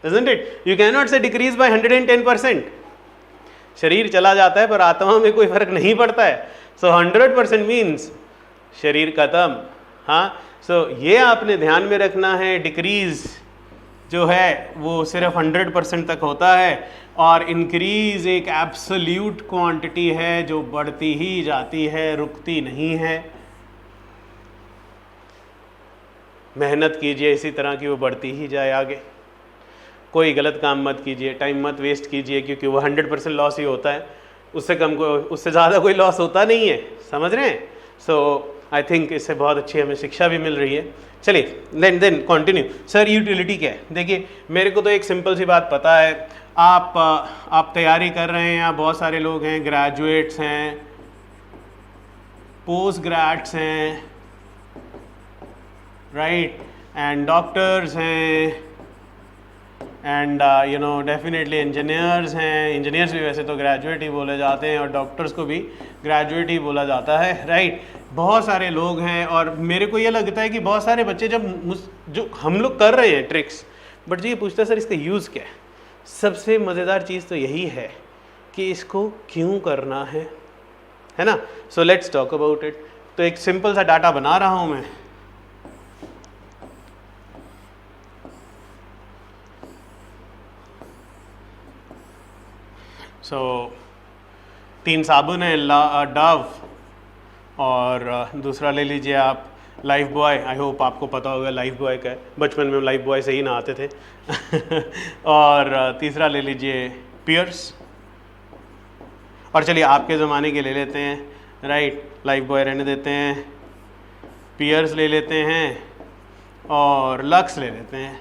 Isn't it? You cannot say decrease by 110%. शरीर चला जाता है पर आत्मा में कोई फर्क नहीं पड़ता है. So 100% means शरीर खत्म. हाँ, so ये आपने ध्यान में रखना है. डिक्रीज जो है वो सिर्फ 100% तक होता है, और इंक्रीज एक एब्सोल्यूट क्वांटिटी है जो बढ़ती ही जाती है, रुकती नहीं है. मेहनत कीजिए इसी तरह की वो बढ़ती ही जाए आगे. कोई गलत काम मत कीजिए, टाइम मत वेस्ट कीजिए, क्योंकि वो 100% लॉस ही होता है. उससे कम को, उससे ज़्यादा कोई लॉस होता नहीं है. समझ रहे हैं? सो आई थिंक इससे बहुत अच्छी हमें शिक्षा भी मिल रही है. चलिए देन कंटिन्यू. सर यूटिलिटी क्या है? देखिए, मेरे को तो एक सिंपल सी बात पता है. आप तैयारी कर रहे हैं, यहाँ बहुत सारे लोग हैं, ग्रेजुएट्स हैं, पोस्ट ग्रेड्स हैं, राइट, एंड डॉक्टर्स हैं, एंड डेफिनेटली इंजीनियर्स हैं. इंजीनियर्स भी वैसे तो ग्रेजुएट ही बोले जाते हैं, और डॉक्टर्स को भी ग्रेजुएट ही बोला जाता है, राइट. बहुत सारे लोग हैं, और मेरे को ये लगता है कि बहुत सारे बच्चे जो हम लोग कर रहे हैं ट्रिक्स, बट जो ये पूछता है सर इसका यूज़ क्या है. सबसे मज़ेदार चीज़ तो यही है कि इसको क्यों करना है ना. सो लेट्स टॉक अबाउट इट. तो एक सिंपल सा डाटा बना रहा हूँ मैं. सो 3 साबुन है, डव, और दूसरा ले लीजिए आप लाइफ बॉय. आई होप आपको पता होगा लाइफ बॉय का है, बचपन में हम लाइफ बॉय से ही नहाते थे. और तीसरा ले लीजिए पियर्स. और चलिए आपके ज़माने के ले लेते हैं, राइट. लाइफ बॉय रहने देते हैं, पियर्स ले लेते हैं, और लक्स ले लेते हैं,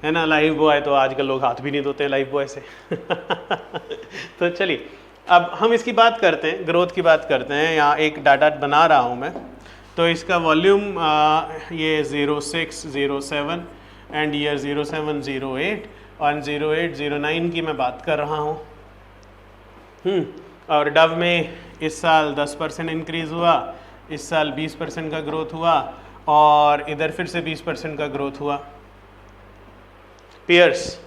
है ना. लाइफ बॉय तो आजकल लोग हाथ भी नहीं धोते हैं लाइफ बॉय से. तो चलिए अब हम इसकी बात करते हैं, ग्रोथ की बात करते हैं. यहाँ एक डाटा बना रहा हूँ मैं. तो इसका वॉल्यूम ये 0607 एंड ईयर 0708 और 0809 की मैं बात कर रहा हूँ. और डव में इस साल 10% इंक्रीज़ हुआ, इस साल 20% का ग्रोथ हुआ, और इधर फिर से 20% का ग्रोथ हुआ. पियर्स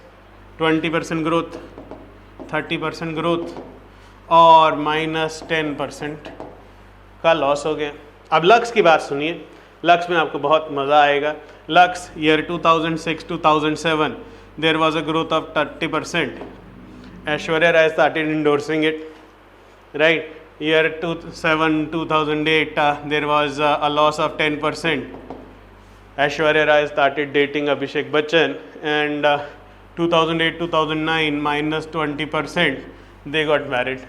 20% ग्रोथ, 30% ग्रोथ, और -10% का लॉस हो गया. अब लक्स की बात सुनिए. लक्स में आपको बहुत मज़ा आएगा. Lux year 2006-2007 there was a growth of 30%. Aishwarya Rai started endorsing it, right. Year 2007-2008 there was a loss of 10%. Aishwarya Rai started dating Abhishek Bachchan, and 2008-2009 minus 20%, they got married.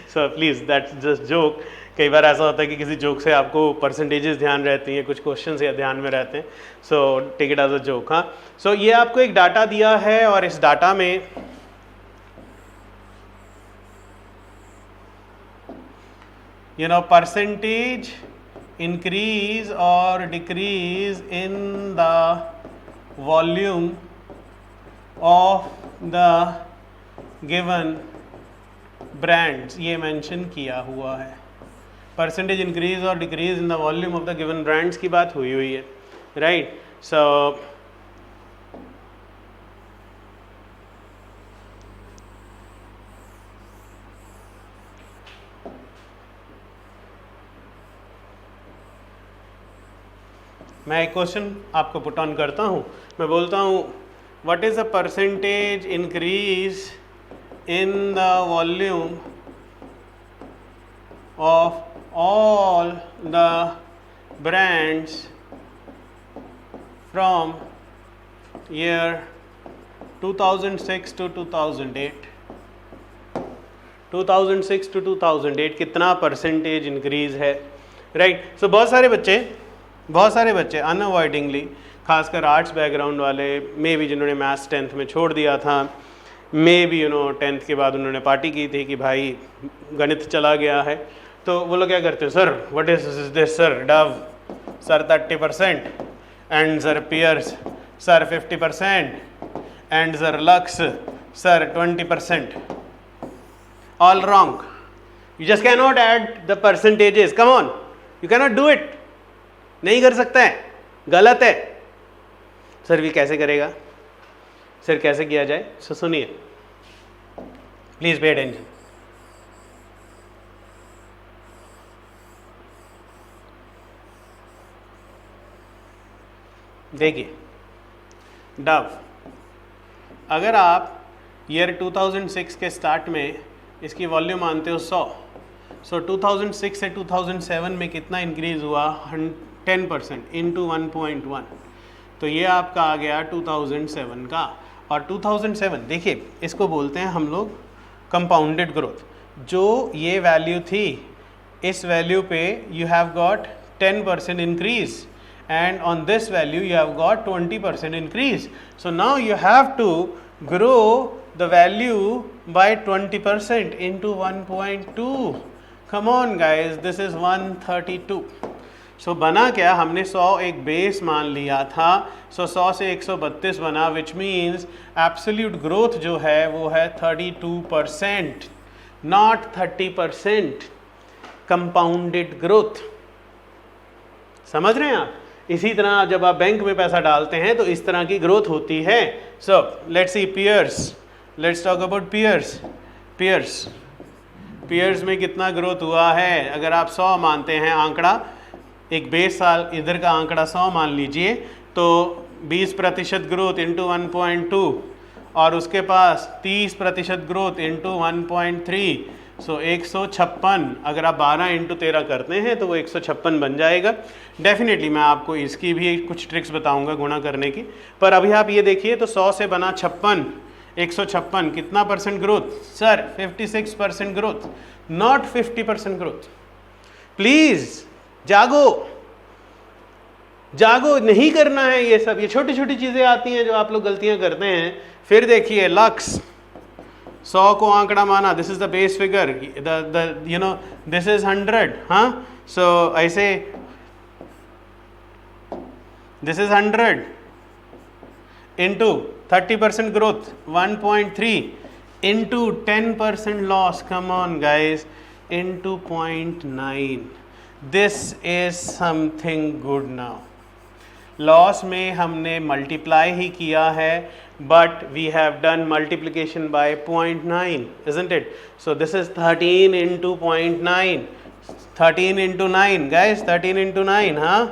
So please, that's just joke. कई बार ऐसा होता है कि किसी joke से आपको percentages ध्यान रहती हैं, कुछ क्वेश्चन या ध्यान में रहते हैं, so take it as a joke. हाँ, सो ये आपको एक डाटा दिया है और इस डाटा में percentage increase or decrease in the volume of the given brands, ये मेंशन किया हुआ है. परसेंटेज इंक्रीज और decrease in the volume of the given brands की बात हुई है, राइट. सो मैं एक क्वेश्चन आपको पुट ऑन करता हूँ. मैं बोलता हूँ what is the percentage increase in the volume of all the brands from year 2006 to 2008. 2006 to 2008 कितना परसेंटेज इंक्रीज है, राइट. सो बहुत सारे बच्चे अनअवॉइडिंगली, खासकर आर्ट्स बैकग्राउंड वाले, मे बी जिन्होंने मैथ्स 10th में छोड़ दिया था, मे बी 10th के बाद उन्होंने पार्टी की थी कि भाई गणित चला गया है, तो वो लोग क्या करते हैं, sir what is this sir, Dove sir 30% and sir Pears sir 50% and sir Lux sir 20%. All wrong. You just can not add the percentages. Come on, you can not do it. नहीं कर सकता है, गलत है. Sir भी कैसे करेगा, sir कैसे किया जाए. सो सुनिए, प्लीज पे अटेंशन. देखिए डव, अगर आप ईयर 2006 के स्टार्ट में इसकी वॉल्यूम मानते हो 100, सो 2006 से 2007 में कितना इंक्रीज हुआ, 10% इंटू 1.1, तो ये आपका आ गया 2007 का. और 2007 देखिए, इसको बोलते हैं हम लोग कंपाउंडेड ग्रोथ. जो ये वैल्यू थी, इस वैल्यू पे you have got 10% increase, and on this value you have got 20% increase. So now you have to grow the value by 20% into 1.2. Come on guys, this is 132. So बना क्या, हमने 100 एक base मान लिया था, so 100 से 132 बना, which means absolute growth जो है वो है 32%, not 30%. compounded growth. समझ रहे हैं आप. इसी तरह जब आप बैंक में पैसा डालते हैं तो इस तरह की ग्रोथ होती है. So let's see Pears, let's talk about Pears में कितना ग्रोथ हुआ है. अगर आप 100 मानते हैं आंकड़ा, एक बेस साल इधर का आंकड़ा 100 मान लीजिए, तो 20% ग्रोथ इंटू 1.2 और उसके पास 30% ग्रोथ इंटू 1.3, सो 156. अगर आप 12 इंटू 13 करते हैं तो वो 156 बन जाएगा. डेफिनेटली मैं आपको इसकी भी कुछ ट्रिक्स बताऊंगा गुणा करने की, पर अभी आप ये देखिए तो 100 से बना 56, 156, कितना percent growth sir, 56% growth, not 50% growth. Please जागो, नहीं करना है ये सब. ये छोटी छोटी चीज़ें आती हैं जो आप लोग गलतियां करते हैं. फिर देखिए लक्स, 100 को आंकड़ा माना, this is the base figure, this is 100. हाँ, सो ऐसे this is 100 into 30% growth 1.3 into 10% loss, come on guys, into 0.9. This is something good. Now loss में हमने मल्टीप्लाई ही किया है, but we have done multiplication by 0.9, isn't it? So this is 13 into 0.9, 13 into 9 guys, 13 into 9, huh?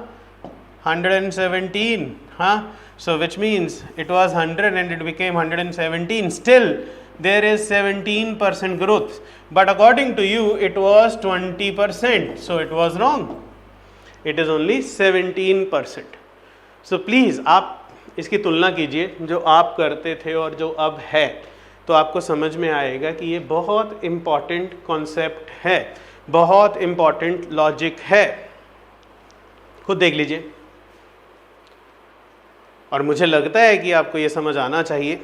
117, huh? So which means it was 100 and it became 117. Still there is 17% growth, but according to you it was 20%, so it was wrong. It is only 17%। So please आप इसकी तुलना कीजिए जो आप करते थे और जो अब है, तो आपको समझ में आएगा कि ये बहुत इम्पॉर्टेंट कॉन्सेप्ट है, बहुत इम्पॉर्टेंट लॉजिक है। खुद देख लीजिए, और मुझे लगता है कि आपको ये समझ आना चाहिए।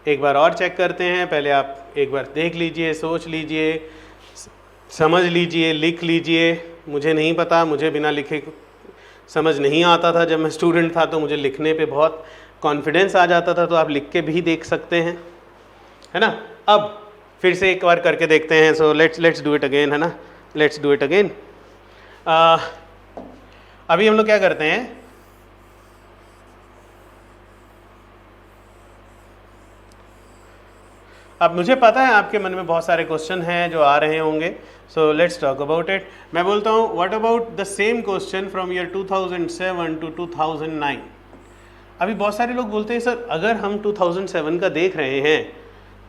एक बार और चेक करते हैं, पहले आप एक बार देख लीजिए, सोच लीजिए, समझ लीजिए, लिख लीजिए। मुझे नहीं पता, मुझे बिना लिखे समझ नहीं आता था। जब मैं स्टूडेंट था तो मुझे लिखने पे बहुत कॉन्फिडेंस आ जाता था, तो आप लिख के भी देख सकते हैं, है ना। अब फिर से एक बार करके देखते हैं। So let's do it again, है ना, लेट्स डू इट अगेन। अभी हम लोग क्या करते हैं, अब मुझे पता है आपके मन में बहुत सारे क्वेश्चन हैं जो आ रहे होंगे। So let's talk about it. मैं बोलता हूँ, what about the same question from year 2007 to 2009। अभी बहुत सारे लोग बोलते हैं सर अगर हम 2007 का देख रहे हैं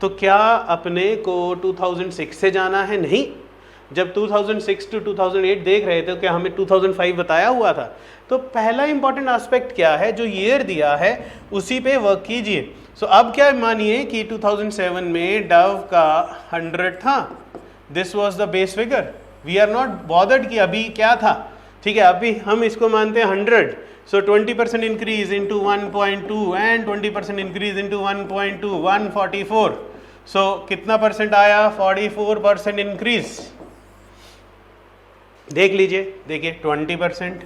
तो क्या अपने को 2006 से जाना है? नहीं, जब 2006 टू 2008 देख रहे थे तो क्या हमें 2005 बताया हुआ था? तो पहला इंपॉर्टेंट एस्पेक्ट क्या है, जो ईयर दिया है उसी पे वर्क कीजिए। सो अब क्या मानिए कि 2007 में डव का 100 था, this was the base figure, we are not bothered कि अभी क्या था, ठीक है, अभी हम इसको मानते हैं 100। सो 20% increase into 1.2 and 20% increase into 1.2, 144। सो कितना परसेंट आया? 44% इंक्रीज। देख लीजिए, देखिए 20%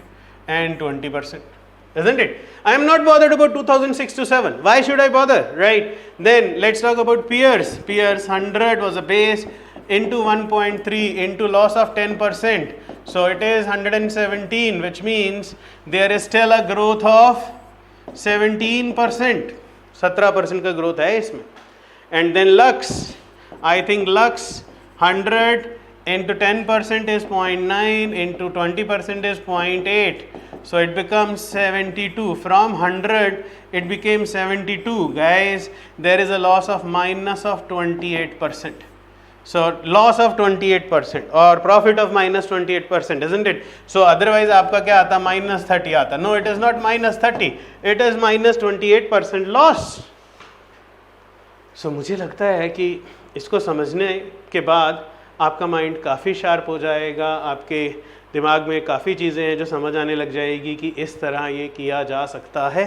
and 20%, isn't it? I am not bothered about 2006 to 7. Why should I bother, right? Then let's talk about Pierce. Pierce 100 was a base into 1.3 into loss of 10%. So it is 117, which means there is still a growth of 17%. 17% का growth है इसमें. And then Lux, I think Lux 100 into 10% is 0.9 into 20% is 0.8. So it becomes 72. From 100 it became 72. Guys, there is a loss of minus of 28%. So loss of 28% or profit of minus 28%, isn't it? So otherwise आपका क्या आता? minus 30 आता. No, it is not minus 30. It is minus 28% loss. So मुझे लगता है कि इसको समझने के बाद आपका माइंड काफ़ी शार्प हो जाएगा, आपके दिमाग में काफ़ी चीज़ें हैं जो समझ आने लग जाएगी कि इस तरह ये किया जा सकता है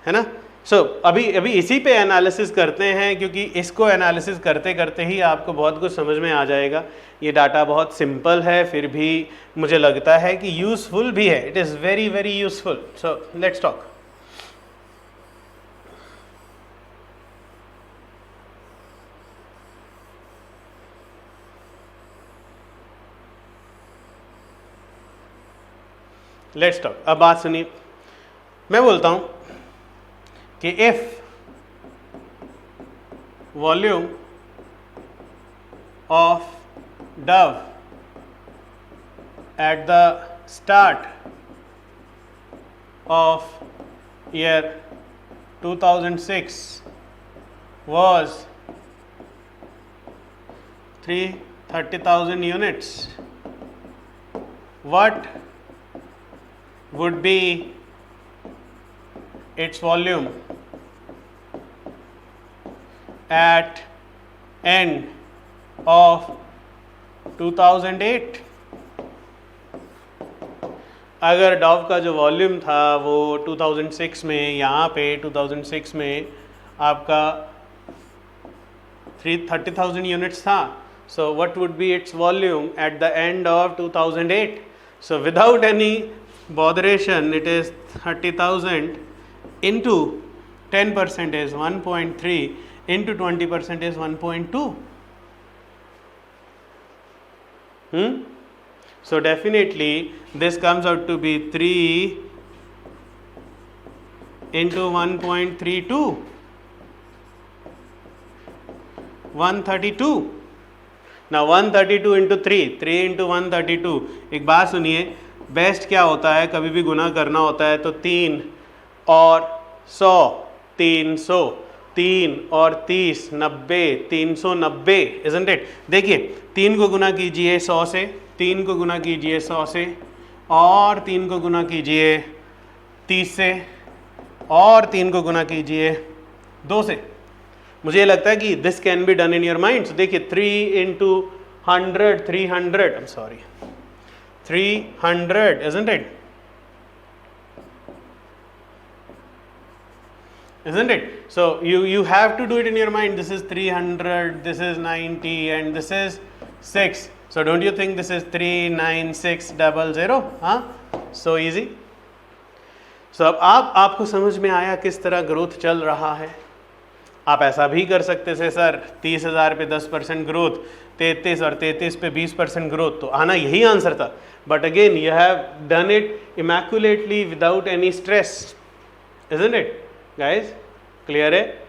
ना। सो अभी इसी पे एनालिसिस करते हैं, क्योंकि इसको एनालिसिस करते करते ही आपको बहुत कुछ समझ में आ जाएगा। ये डाटा बहुत सिंपल है, फिर भी मुझे लगता है कि यूज़फुल भी है। It is very very useful. So let's talk. Let's talk. अब बात सुनिए, मैं बोलता हूं कि if volume of Dove at the start of year 2006 was 330,000 units, what would be its volume at end of 2008? अगर डव का जो वॉल्यूम था वो 2006 में, यहाँ पे 2006 में आपका 330,000 यूनिट्स था, so what would be its volume at the end of 2008? So without any botheration, it is 30,000 into 10% is 1.3 into 20% is 1.2. So definitely this comes out to be 3 into 1.32, 132. Now 132 into 3 into 132. एक बात सुनिए, best क्या होता है, कभी भी गुना करना होता है तो 3 और 100, 300, 3 और 30, 90, 390, इजंट इट। देखिए 3 को गुना कीजिए 100 से, 3 को गुना कीजिए 100 से, और 3 को गुना कीजिए 30 से, और 3 को गुना कीजिए 2 से। मुझे लगता है कि this can be done in your mind. देखिए 3 into 100, 300, I am sorry, 300, isn't it? Isn't it? So you have to do it in your mind. This is 300, this is 90, and this is 6. So don't you think this is 39600? हाँ, so easy. So अब आपको समझ में आया किस तरह growth चल रहा है। आप ऐसा भी कर सकते थे सर, 30,000 पे 10% ग्रोथ, 33 और 33 पे 20% ग्रोथ, तो आना यही आंसर था। But again you have done it immaculately without any stress, isn't it guys? Clear है?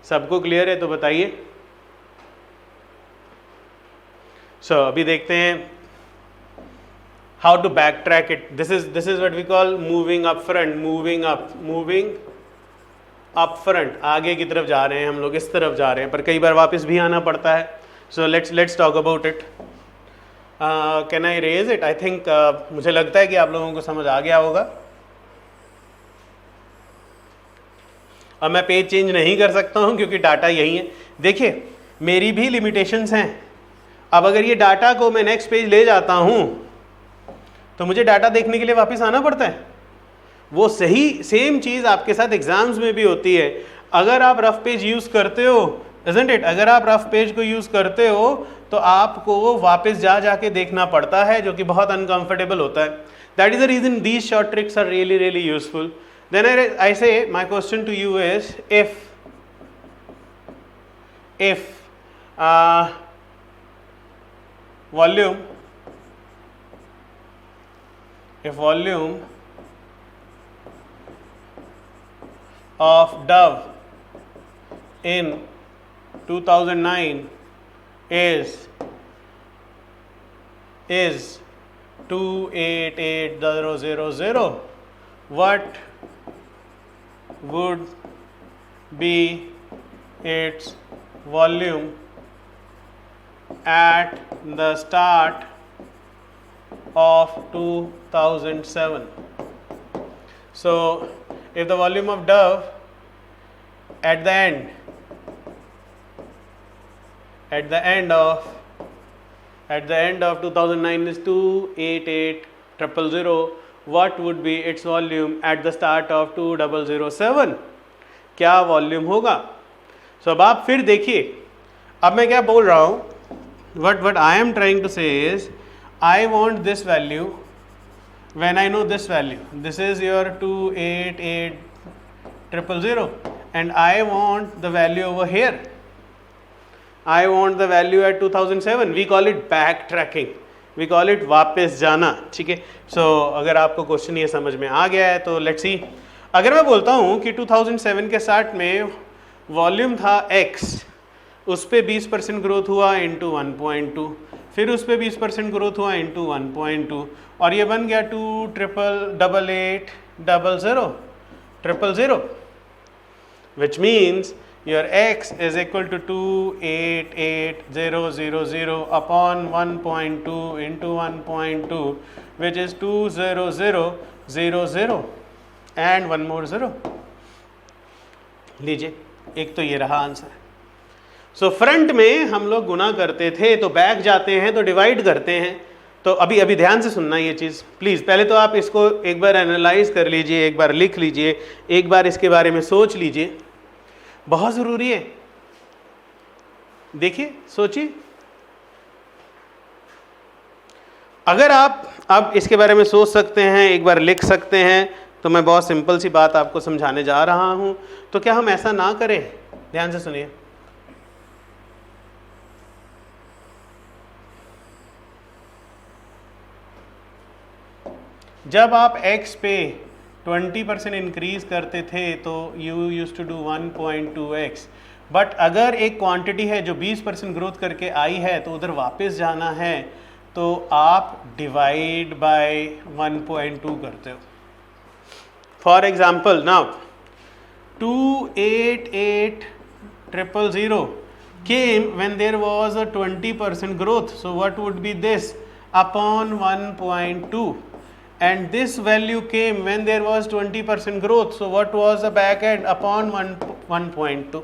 सबको क्लियर है तो बताइए। सो अभी देखते हैं how to back track it. This is what we call moving up front, moving up front. आगे की तरफ जा रहे हैं हम लोग, इस तरफ जा रहे हैं, पर कई बार वापस भी आना पड़ता है। So let's talk about it. Can I raise it? I think मुझे लगता है कि आप लोगों को समझ आ गया होगा। अब मैं पेज चेंज नहीं कर सकता हूं क्योंकि डाटा यही है। देखिए मेरी भी लिमिटेशंस हैं। अब अगर ये डाटा को मैं नेक्स्ट पेज ले जाता हूं तो मुझे डाटा देखने के लिए वापस आना पड़ता है। वो सही सेम चीज़ आपके साथ एग्जाम्स में भी होती है। अगर आप रफ पेज यूज़ करते हो, isn't it? अगर आप रफ पेज को यूज़ करते हो तो आपको वापस जाके देखना पड़ता है, जो कि बहुत अनकंफर्टेबल होता है। That is the reason these short tricks are really useful. Then I say my question to you is if volume of Dove in 2009 is 288,000, what would be its volume at the start of 2007? So if the volume of Dove at the end of 2009 is 288,000, what would be its volume at the start of 2007? क्या volume होगा? सो अब आप फिर देखिए, अब मैं क्या बोल रहा हूँ, what I am trying to say is I want this value when I know this value. This is your 288,000 and I want the value over here. I want the value at 2007. We call it backtracking. We call it वापस जाना, ठीक है? सो अगर आपको question ये समझ में आ गया है तो लेट्स सी। अगर मैं बोलता हूँ कि 2007 के स्टार्ट में वॉल्यूम था x, उस पर 20% ग्रोथ हुआ इंटू 1.2, फिर उस पर 20% ग्रोथ हुआ इंटू 1.2, और ये बन गया 288,000, which means your x is equal to 288,000 upon 1.2 into 1.2, which is 200,000 and one more zero. लीजिए, एक तो ये रहा आंसर। सो फ्रंट में हम लोग गुना करते थे, तो बैक जाते हैं तो डिवाइड करते हैं। तो अभी ध्यान से सुनना ये चीज़ प्लीज़। पहले तो आप इसको एक बार एनालाइज कर लीजिए, एक बार लिख लीजिए, एक बार इसके बारे में सोच लीजिए, बहुत ज़रूरी है। देखिए, सोचिए, अगर आप अब इसके बारे में सोच सकते हैं, एक बार लिख सकते हैं, तो मैं बहुत सिंपल सी बात आपको समझाने जा रहा हूं। तो क्या हम ऐसा ना करें? ध्यान से सुनिए। जब आप x पे 20% इंक्रीज करते थे तो you use to do 1.2x, but अगर एक क्वांटिटी है जो 20% ग्रोथ करके आई है तो उधर वापस जाना है, तो आप डिवाइड बाय 1.2 करते हो। For example, now 288 000 came when there was a 20% growth. So what would be this upon 1.2, and this value came when there was 20% growth. So what was the back end upon 1.2.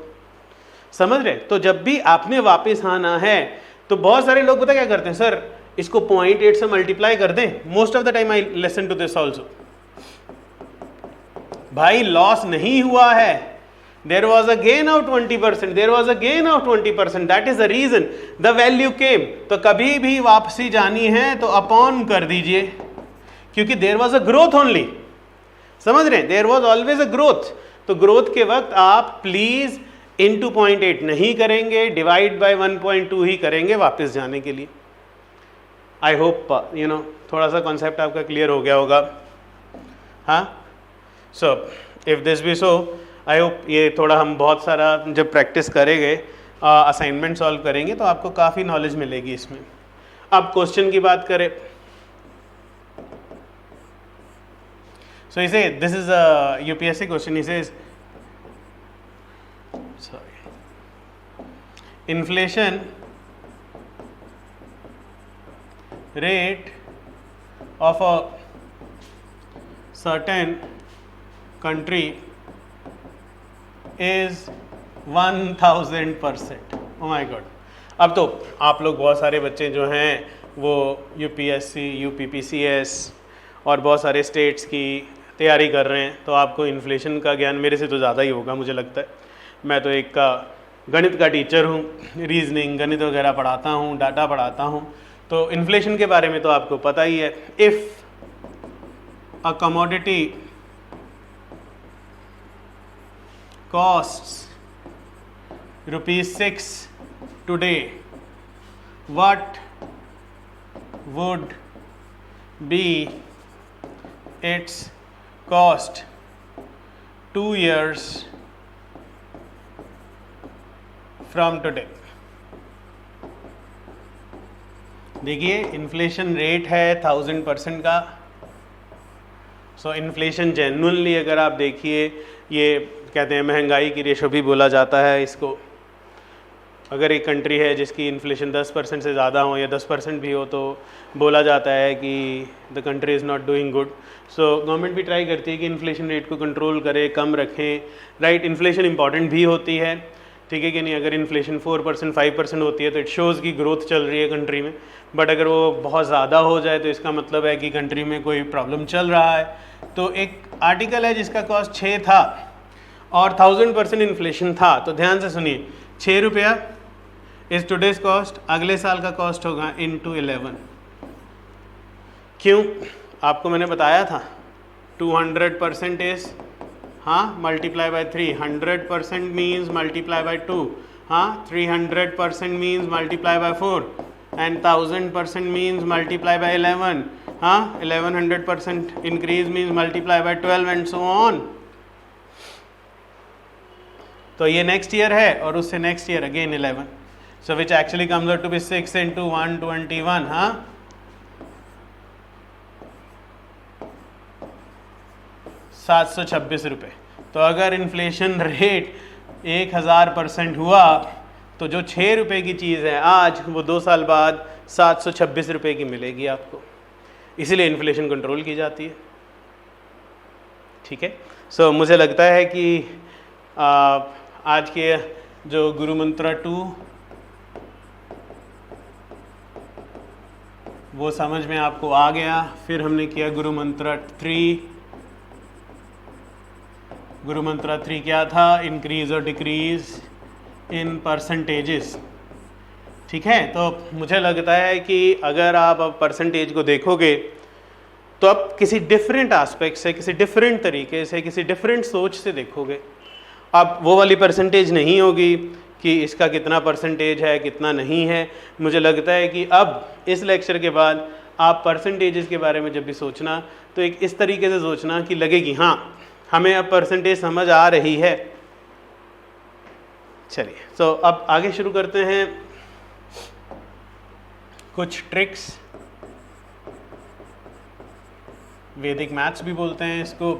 समझ रहे? तो जब भी आपने वापस आना है तो बहुत सारे लोग पता क्या करते हैं, सर इसको 0.8 से मल्टीप्लाई कर दें. Most of the time I listen to this also. भाई लॉस नहीं हुआ है, there was a gain of 20%, there was a gain of 20%, that is the reason the value came. तो कभी भी वापसी जानी है तो अपॉन कर दीजिए, क्योंकि there was a growth only. समझ रहे हैं? there was always a growth. तो ग्रोथ के वक्त आप प्लीज into 0.8 नहीं करेंगे, डिवाइड बाय 1.2 ही करेंगे वापस जाने के लिए. आई होप थोड़ा सा कॉन्सेप्ट आपका क्लियर हो गया होगा. हाँ, so if this be so, I hope ये थोड़ा हम बहुत सारा जब प्रैक्टिस करेंगे, असाइनमेंट सॉल्व करेंगे तो आपको काफ़ी नॉलेज मिलेगी इसमें. अब क्वेश्चन की बात करें, सो इसे this is a UPSC question. इसे inflation rate of a certain country is 1000%. Oh my God. अब तो आप लोग बहुत सारे बच्चे जो हैं वो यूपीएससी, यूपीपीसीएस और बहुत सारे स्टेट्स की तैयारी कर रहे हैं, तो आपको इन्फ्लेशन का ज्ञान मेरे से तो ज़्यादा ही होगा मुझे लगता है. मैं तो एक का गणित का टीचर हूँ, रीजनिंग गणित वगैरह पढ़ाता हूँ, डाटा पढ़ाता हूँ, तो इन्फ्लेशन के बारे में तो आपको पता ही है. If a commodity costs ₹6 today, what would be it's cost 2 years from today. देखिए इन्फ्लेशन रेट है 1000% का. सो इन्फ्लेशन जेन्युइनली अगर आप देखिए, ये कहते हैं महंगाई की रेशो भी बोला जाता है इसको. अगर एक कंट्री है जिसकी इन्फ्लेशन 10% से ज़्यादा हो या 10% भी हो तो बोला जाता है कि the country is not doing good. So government भी ट्राई करती है कि इन्फ्लेशन रेट को कंट्रोल करे, कम रखें. राइट, इन्फ्लेशन इंपॉर्टेंट भी होती है, ठीक है कि नहीं. अगर इन्फ्लेशन 4% 5% होती है तो इट शोज़ की ग्रोथ चल रही है कंट्री में. बट अगर वो बहुत ज़्यादा हो जाए तो इसका मतलब है कि कंट्री में कोई प्रॉब्लम चल रहा है. तो एक आर्टिकल है जिसका कॉस्ट 6 था और 1000% इन्फ्लेशन था. तो ध्यान से सुनिए, ₹6 इज टुडेज कॉस्ट, अगले साल का कॉस्ट होगा into 11. क्यों? आपको मैंने बताया था 200% इज, हाँ, multiply by 3. 100% means multiply by 2. हाँ, 300% means multiply by 4 and 1000% means multiply by 11. हाँ, 1100% increase means multiply by 12 and so on. तो ये नेक्स्ट ईयर है और उससे next year again 11. So which actually comes out to be 6 into 121. हाँ, ₹726. तो अगर इन्फ्लेशन रेट 1000% हुआ तो जो ₹6 की चीज़ है आज, वो 2 साल बाद ₹726 की मिलेगी आपको. इसीलिए इन्फ्लेशन कंट्रोल की जाती है. ठीक है. सो मुझे लगता है कि आज के जो गुरु मंत्र 2 वो समझ में आपको आ गया. फिर हमने किया गुरु मंत्र 3. गुरु मंत्र 3 क्या था? इंक्रीज और डिक्रीज इन परसेंटेजेस. ठीक है. तो मुझे लगता है कि अगर आप अब परसेंटेज को देखोगे तो अब किसी डिफरेंट एस्पेक्ट से, किसी डिफरेंट तरीके से, किसी डिफरेंट सोच से देखोगे. अब वो वाली परसेंटेज नहीं होगी कि इसका कितना परसेंटेज है, कितना नहीं है. मुझे लगता है कि अब इस लेक्चर के बाद आप परसेंटेजेस के बारे में जब भी सोचना तो एक इस तरीके से सोचना कि लगे कि हाँ, हमें अब परसेंटेज समझ आ रही है. चलिए, तो अब आगे शुरू करते हैं. कुछ ट्रिक्स, वैदिक मैथ्स भी बोलते हैं इसको.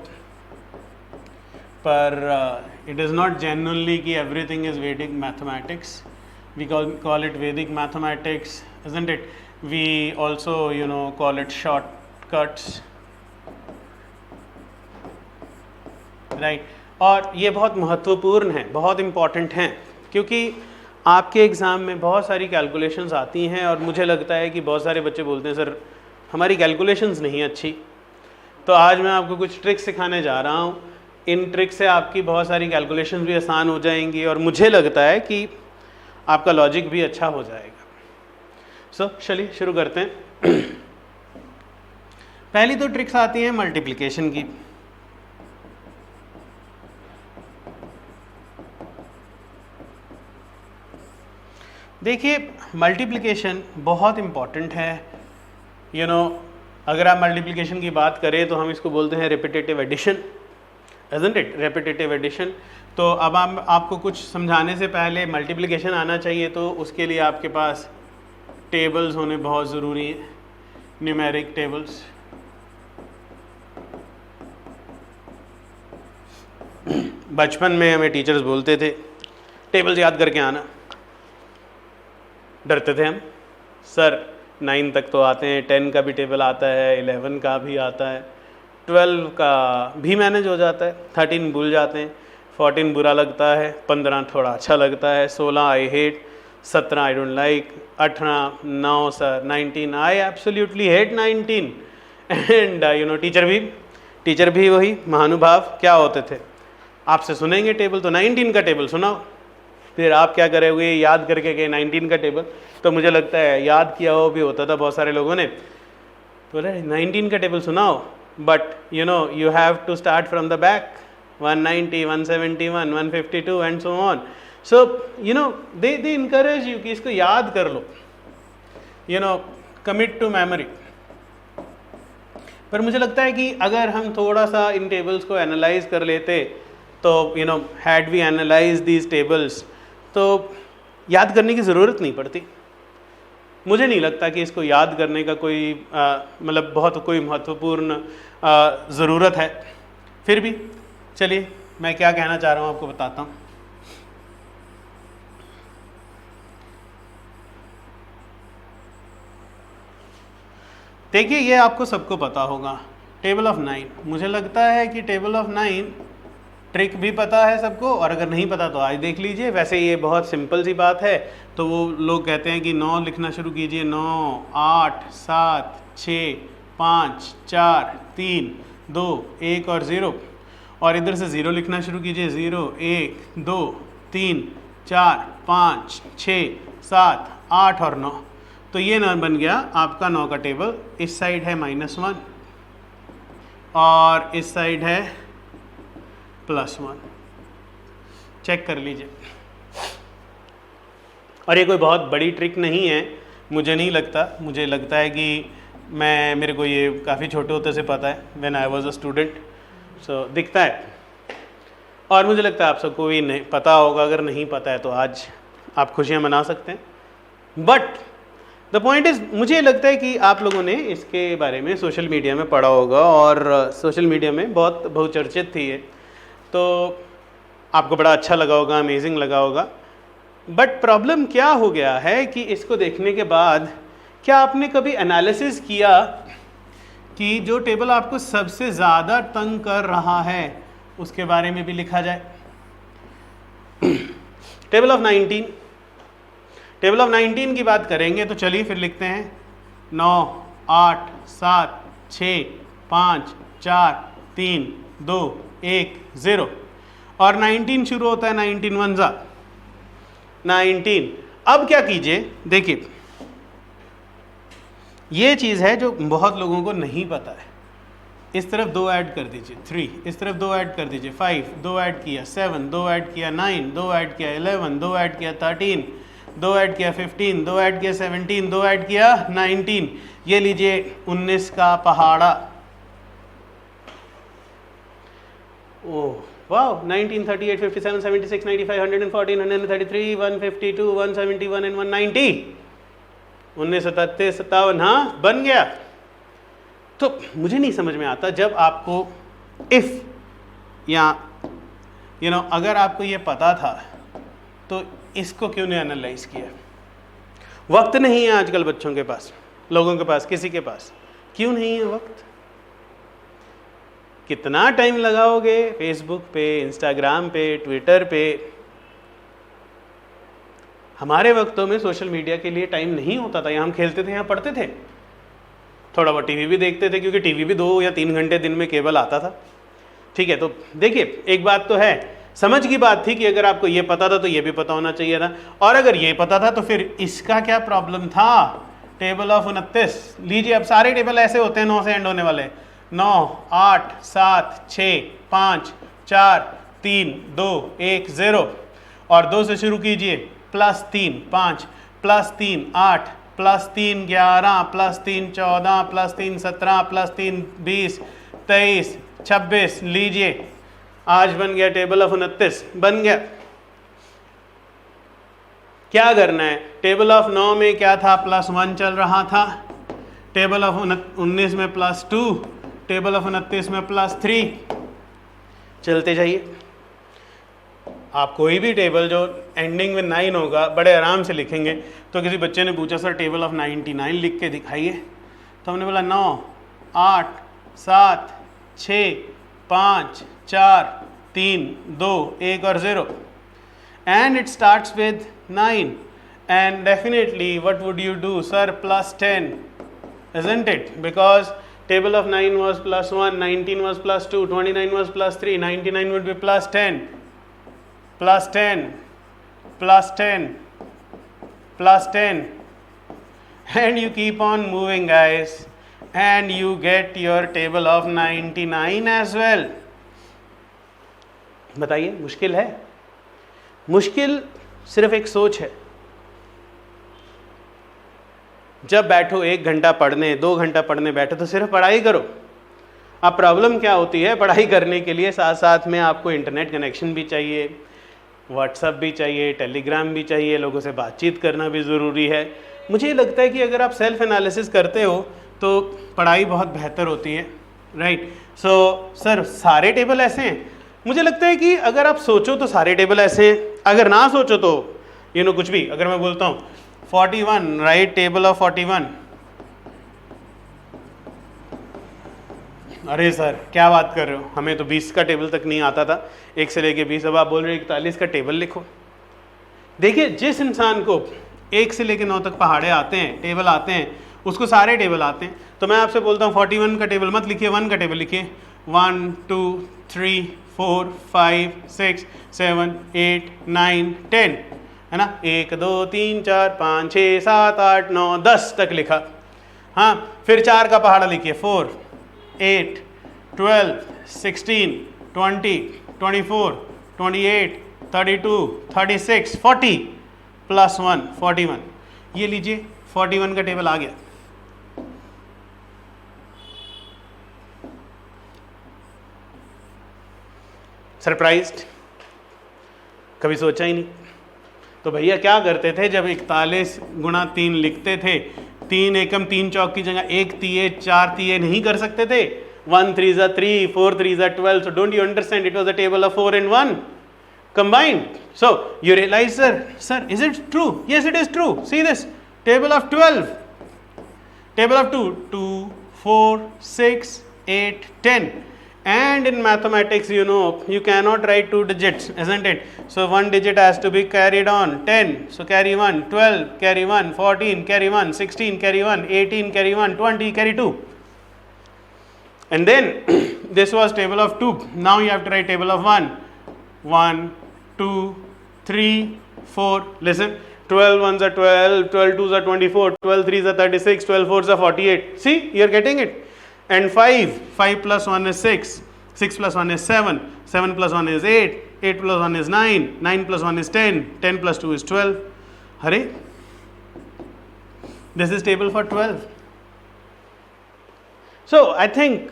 पर it is not genuinely कि everything is Vedic mathematics. We call it Vedic mathematics, isn't it? We also, call it shortcuts, right? और ये बहुत महत्वपूर्ण है, बहुत इम्पॉर्टेंट हैं, क्योंकि आपके एग्ज़ाम में बहुत सारी कैलकुलेशंस आती हैं और मुझे लगता है कि बहुत सारे बच्चे बोलते हैं सर हमारी कैलकुलेशंस नहीं अच्छी। तो आज मैं आपको कुछ ट्रिक्स सिखाने जा रहा हूँ। इन ट्रिक्स से आपकी बहुत सारी कैलकुलेशंस भी आसान हो जाएंगी और मुझे लगता है कि आपका लॉजिक भी अच्छा हो जाएगा। सो चलिए शुरू करते हैं। पहली तो ट्रिक्स आती हैं मल्टीप्लिकेशन की। देखिए मल्टीप्लिकेशन बहुत इम्पॉर्टेंट है। अगर आप मल्टीप्लिकेशन की बात करें तो हम इसको बोलते हैं repetitive addition, isn't it? Repetitive addition. तो अब आपको कुछ समझाने से पहले मल्टीप्लिकेशन आना चाहिए, तो उसके लिए आपके पास टेबल्स होने बहुत ज़रूरी हैं, न्यूमेरिक टेबल्स। बचपन में हमें टीचर्स बोलते थे टेबल्स याद करके आना, डरते थे हम, सर 9 तक तो आते हैं, 10 का भी टेबल आता है, 11 का भी आता है, 12 का भी मैनेज हो जाता है, 13 भूल जाते हैं, 14 बुरा लगता है, 15 थोड़ा अच्छा लगता है, 16 I hate, 17 I don't like, 18 9 sir, 19 I absolutely hate 19। And teacher भी वही महानुभाव क्या होते थे, आपसे सुनेंगे टेबल तो 19 का टेबल सुनाओ, फिर आप क्या करोगे याद करके कि 19 का टेबल, तो मुझे लगता है याद किया हो भी होता था बहुत सारे लोगों ने, तो बोले 19 का टेबल सुनाओ, but you have to start from the back, 190, 171, 152 and so on. So they encourage you कि इसको याद कर लो, commit to memory। पर मुझे लगता है कि अगर हम थोड़ा सा इन टेबल्स को एनालाइज कर लेते तो had we analyzed these tables तो याद करने की ज़रूरत नहीं पड़ती। मुझे नहीं लगता कि इसको याद करने का कोई मतलब बहुत कोई महत्वपूर्ण ज़रूरत है। फिर भी चलिए मैं क्या कहना चाह रहा हूँ आपको बताता हूँ। देखिए ये आपको सबको पता होगा, टेबल ऑफ 9। मुझे लगता है कि टेबल ऑफ 9 ट्रिक भी पता है सबको, और अगर नहीं पता तो आज देख लीजिए। वैसे ये बहुत सिंपल सी बात है, तो वो लोग कहते हैं कि 9 लिखना शुरू कीजिए, 9 8 7 6 5 4 3 2 1 और 0, और इधर से 0 लिखना शुरू कीजिए, 0 1 2 3 4 5 6 7 8 और 9। तो ये ना बन गया आपका 9 का टेबल। इस साइड है -1 और इस साइड है +1, चेक कर लीजिए। और ये कोई बहुत बड़ी ट्रिक नहीं है, मुझे नहीं लगता, मुझे लगता है कि मेरे को ये काफ़ी छोटे होते से पता है, when I was a student, so दिखता है। और मुझे लगता है आप सबको भी नहीं पता होगा, अगर नहीं पता है तो आज आप खुशियाँ मना सकते हैं। बट द पॉइंट इज़, मुझे लगता है कि आप लोगों ने इसके बारे में सोशल मीडिया में पढ़ा होगा, और सोशल मीडिया में बहुत बहुचर्चित थी ये, तो आपको बड़ा अच्छा लगा होगा, अमेजिंग लगा होगा। बट प्रॉब्लम क्या हो गया है कि इसको देखने के बाद क्या आपने कभी एनालिसिस किया कि जो टेबल आपको सबसे ज़्यादा तंग कर रहा है उसके बारे में भी लिखा जाए। टेबल ऑफ 19, टेबल ऑफ 19 की बात करेंगे तो चलिए फिर लिखते हैं 9 8 7 6 5 4 3 2 1 0, और 19 शुरू होता है 19 1 जा 19। अब क्या कीजिए, देखिए ये चीज़ है जो बहुत लोगों को नहीं पता है। इस तरफ 2 ऐड कर दीजिए 3, इस तरफ 2 ऐड कर दीजिए 5, 2 ऐड किया 7, 2 ऐड किया 9, 2 ऐड किया 11, 2 ऐड किया 13, 2 ऐड किया 15, 2 ऐड किया 17, 2 ऐड किया 19। ये लीजिए 19 का पहाड़ा। ओह वाह, 19 38 57 76 95 114 133 152 171 एंड 190, 19 37 57, हाँ बन गया। तो मुझे नहीं समझ में आता, जब आपको इफ़ या अगर आपको ये पता था तो इसको क्यों नहीं एनालाइज किया? वक्त नहीं है आजकल बच्चों के पास, लोगों के पास, किसी के पास। क्यों नहीं है वक्त? कितना टाइम लगाओगे फेसबुक पे, इंस्टाग्राम पे, ट्विटर पे? हमारे वक्तों में सोशल मीडिया के लिए टाइम नहीं होता था। यहाँ हम खेलते थे, यहाँ पढ़ते थे, थोड़ा बहुत टीवी भी देखते थे, क्योंकि टीवी भी 2 या 3 घंटे दिन में केवल आता था। ठीक है, तो देखिए एक बात तो है, समझ की बात थी कि अगर आपको ये पता था तो ये भी पता होना चाहिए था, और अगर ये पता था तो फिर इसका क्या प्रॉब्लम था? टेबल ऑफ 29 लीजिए। अब सारे टेबल ऐसे होते हैं 9 से एंड होने वाले, 9, 8, 7, 6, 5, 4, 3, 2, 1, 0, और 2 से शुरू कीजिए, +3, 5, +3, 8, +3, 11, +3, 14, +3, 17, +3, 20, 23, 26। लीजिए आज बन गया टेबल ऑफ 29, बन गया। क्या करना है? टेबल ऑफ 9 में क्या था? +1 चल रहा था, टेबल ऑफ 19 में +2, टेबल ऑफ 29 में +3, चलते जाइए। आप कोई भी टेबल जो एंडिंग में 9 होगा बड़े आराम से लिखेंगे। तो किसी बच्चे ने पूछा सर टेबल ऑफ 99 लिख के दिखाइए, तो हमने बोला 9, 8, 7, 6, 5, 4, 3, 2, 1 और 0, and it starts with 9, and definitely what would you do? Sir, +10, isn't it? Because table of 9 was +1, 19 was +2, 29 was +3, 99 would be +10, +10, +10, +10, and you keep on moving, guys, and you get your table of 99 as well. बताइए मुश्किल है? मुश्किल सिर्फ एक सोच है। जब बैठो 1 घंटा पढ़ने, 2 घंटा पढ़ने बैठो तो सिर्फ पढ़ाई करो। अब प्रॉब्लम क्या होती है? पढ़ाई करने के लिए साथ साथ में आपको इंटरनेट कनेक्शन भी चाहिए, व्हाट्सएप भी चाहिए, टेलीग्राम भी चाहिए, लोगों से बातचीत करना भी ज़रूरी है। मुझे लगता है कि अगर आप सेल्फ एनालिसिस करते हो तो पढ़ाई बहुत बेहतर होती है, राइट? सो सर सारे टेबल ऐसे हैं? मुझे लगता है कि अगर आप सोचो तो सारे टेबल ऐसे हैं, अगर ना सोचो तो कुछ भी। अगर मैं बोलता हूँ 41, राइट, टेबल ऑफ 41, अरे सर क्या बात कर रहे हो, हमें तो 20 का टेबल तक नहीं आता था, 1 से लेके 20, अब आप बोल रहे हो 41 का टेबल लिखो। देखिए जिस इंसान को 1 से लेके 9 तक पहाड़े आते हैं, टेबल आते हैं, उसको सारे टेबल आते हैं। तो मैं आपसे बोलता हूँ 41 का टेबल मत लिखिए, 1 का टेबल लिखिए। 1, 2, 3, 4, 5, 6, 7, 8, 9, 10, है ना? 1, 2, 3, 4, 5, 6, 7, 8, 9, 10 तक लिखा। हाँ, फिर 4 का पहाड़ा लिखिए, 4, 8, 12, 16, 20, 24, 28, 32, 36, 40, +1, 41। ये लीजिए 41 का टेबल आ गया। सरप्राइज्ड? कभी सोचा ही नहीं। तो भैया क्या करते थे जब 41 गुणा 3 लिखते थे? 3 एकम 3 चौक की जगह 1 तिये 4 तिये नहीं कर सकते थे? 1 3 is 3, 4 3 is 12. So don't you understand? It was a table of 4 and 1 combined. So you realize, sir, is it true? Yes, it is true. See this table of 12, table of 2, 2, 4, 6, 8, 10. And in mathematics, you cannot write 2 digits, isn't it? So 1 digit has to be carried on. 10, so carry 1, 12, carry 1, 14, carry 1, 16, carry 1, 18, carry 1, 20, carry 2. And then this was table of 2. Now you have to write table of 1. 1, 2, 3, 4. Listen, 12 ones are 12, 12 twos are 24, 12 threes are 36, 12 fours are 48. See, you're getting it. And 5 plus 1 is 6, 6 plus 1 is 7, 7 plus 1 is 8, 8 plus 1 is 9, 9 plus 1 is 10, 10 plus 2 is 12. Hurry, this is table for 12. So I think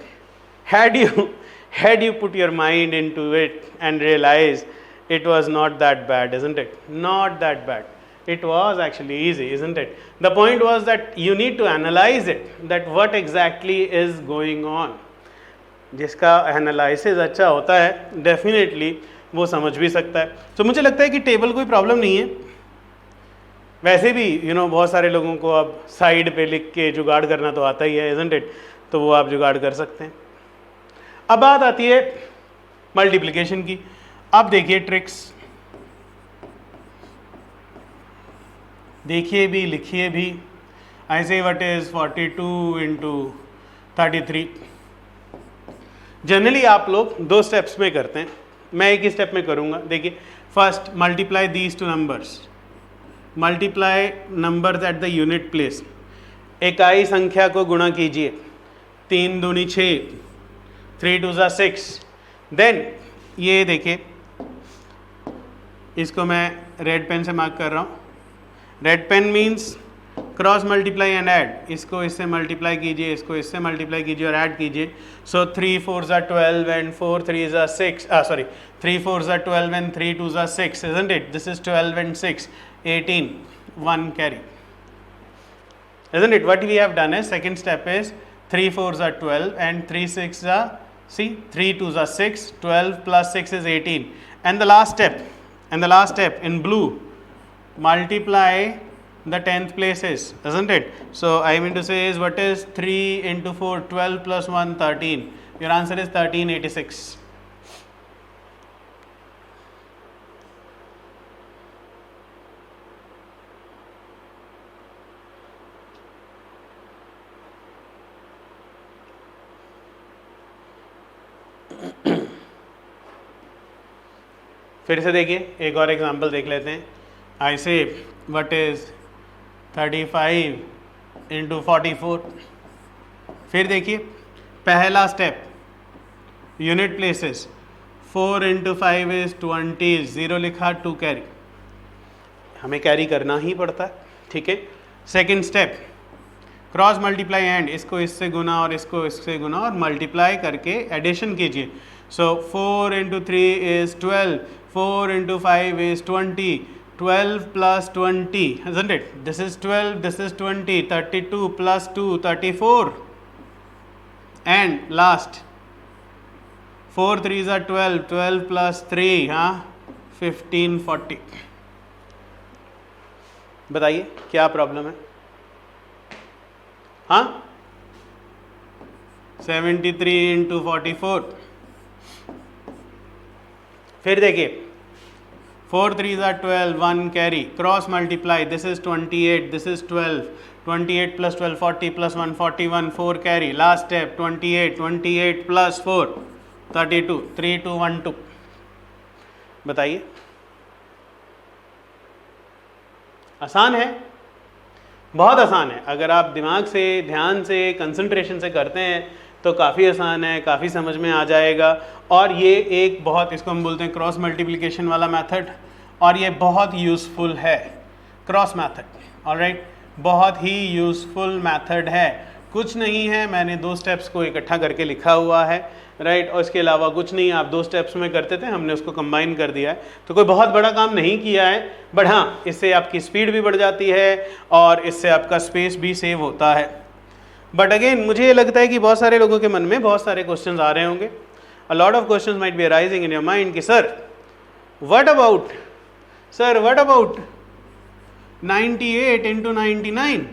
had you put your mind into it and realize it was not that bad, isn't it? Not that bad. It was actually easy, isn't it? The point was that you need to analyze it, that what exactly is going on. जिसका analysis अच्छा होता है, definitely वो समझ भी सकता है। तो मुझे लगता है कि टेबल कोई प्रॉब्लम नहीं है। वैसे भी बहुत सारे लोगों को अब साइड पे लिख के जुगाड़ करना तो आता ही है, इजंट इट? तो वो आप जुगाड़ कर सकते हैं। अब बात आती है मल्टीप्लिकेशन की। अब देखिए ट्रिक्स, देखिए भी लिखिए भी। आई से व्हाट इज 42 इंटू 33। जनरली आप लोग 2 स्टेप्स में करते हैं, मैं एक ही स्टेप में करूंगा। देखिए, first multiply these two numbers, multiply numbers at the unit place. इकाई संख्या को गुणा कीजिए, 3 दूनी 6, 3 2 6। देन ये देखिए, इसको मैं रेड पेन से मार्क कर रहा हूँ। Red pen means cross multiply and add. इसको इससे मल्टीप्लाई कीजिए, इसको इससे मल्टीप्लाई कीजिए और ऐड कीजिए। सो 3 4 12 and 4 3 6, 3 4 12 and 3 2 6, isn't it? This is 12 and 6, 18, 1 carry, isn't it? What we have done is, second step is 3 4 12 and 3 6 3 2 6, 12 plus 6 is 18. And the last step in blue, multiply the 10th places, isn't it? So I mean to say is, what is 3 into 4, 12 plus 1, 13. Your answer is 1386. फिर से देखिए, एक और example देख लेते हैं। आई से what is 35 into 44। फिर देखिए, पहला step unit places, 4 into 5 is 20, 0 लिखा, 2 कैरी। हमें कैरी करना ही पड़ता है, ठीक है। Second step cross multiply and, इसको इससे गुना और इसको इससे गुना और मल्टीप्लाई करके एडिशन कीजिए। सो 4 into 3 is 12, 4 into 5 is 20, 12 plus 20, isn't it? This is 12, this is 20, 32 plus 2, 34. And last, 4 3s are 12, 12 plus 3, 15, 40. बताइए क्या प्रॉब्लम है? 73 into 44। फिर देखिए, 4 3s are 12, 1 carry, cross multiply, this is 28, this is 12, 28 plus 12 40 plus 1 41, 4 carry, last step 28 plus 4 32, 3 2 1 2। बताइए, आसान है, बहुत आसान है। अगर आप दिमाग से, ध्यान से, कंसंट्रेशन से करते हैं तो काफ़ी आसान है, काफ़ी समझ में आ जाएगा। और ये एक बहुत, इसको हम बोलते हैं क्रॉस मल्टीप्लिकेशन वाला मेथड, और ये बहुत यूज़फुल है क्रॉस मेथड, ऑलराइट, बहुत ही यूज़फुल मेथड है। कुछ नहीं है, मैंने 2 स्टेप्स को इकट्ठा करके लिखा हुआ है, राइट, और इसके अलावा कुछ नहीं। आप 2 स्टेप्स में करते थे, हमने उसको कंबाइन कर दिया है, तो कोई बहुत बड़ा काम नहीं किया है। बट हाँ, इससे आपकी स्पीड भी बढ़ जाती है और इससे आपका स्पेस भी सेव होता है। बट अगेन, मुझे ये लगता है कि बहुत सारे लोगों के मन में बहुत सारे क्वेश्चंस आ रहे होंगे। A lot of questions might be arising in your mind कि sir what about 98 into 99?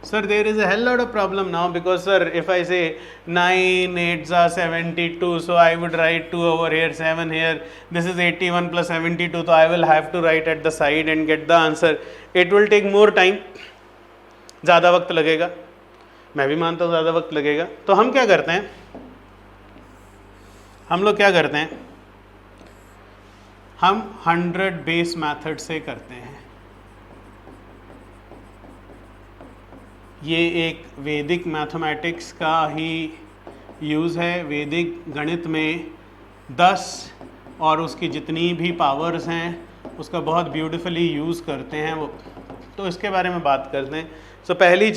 Sir, there is a hell lot of problem now, because sir, if I say 9 8s are 72, so I would write 2 over here, 7 here, this is 81 plus 72, so I will have to write at the side and get the answer. It will take more time, ज़्यादा वक्त लगेगा, मैं भी मानता हूँ ज़्यादा वक्त लगेगा। तो हम क्या करते हैं, हम लोग क्या करते हैं, हम 100 बेस मेथड से करते हैं। ये एक वैदिक मैथमेटिक्स का ही यूज़ है। वैदिक गणित में 10 और उसकी जितनी भी पावर्स हैं उसका बहुत ब्यूटीफुली यूज़ करते हैं वो। तो इसके बारे में बात करते हैं। सो पहली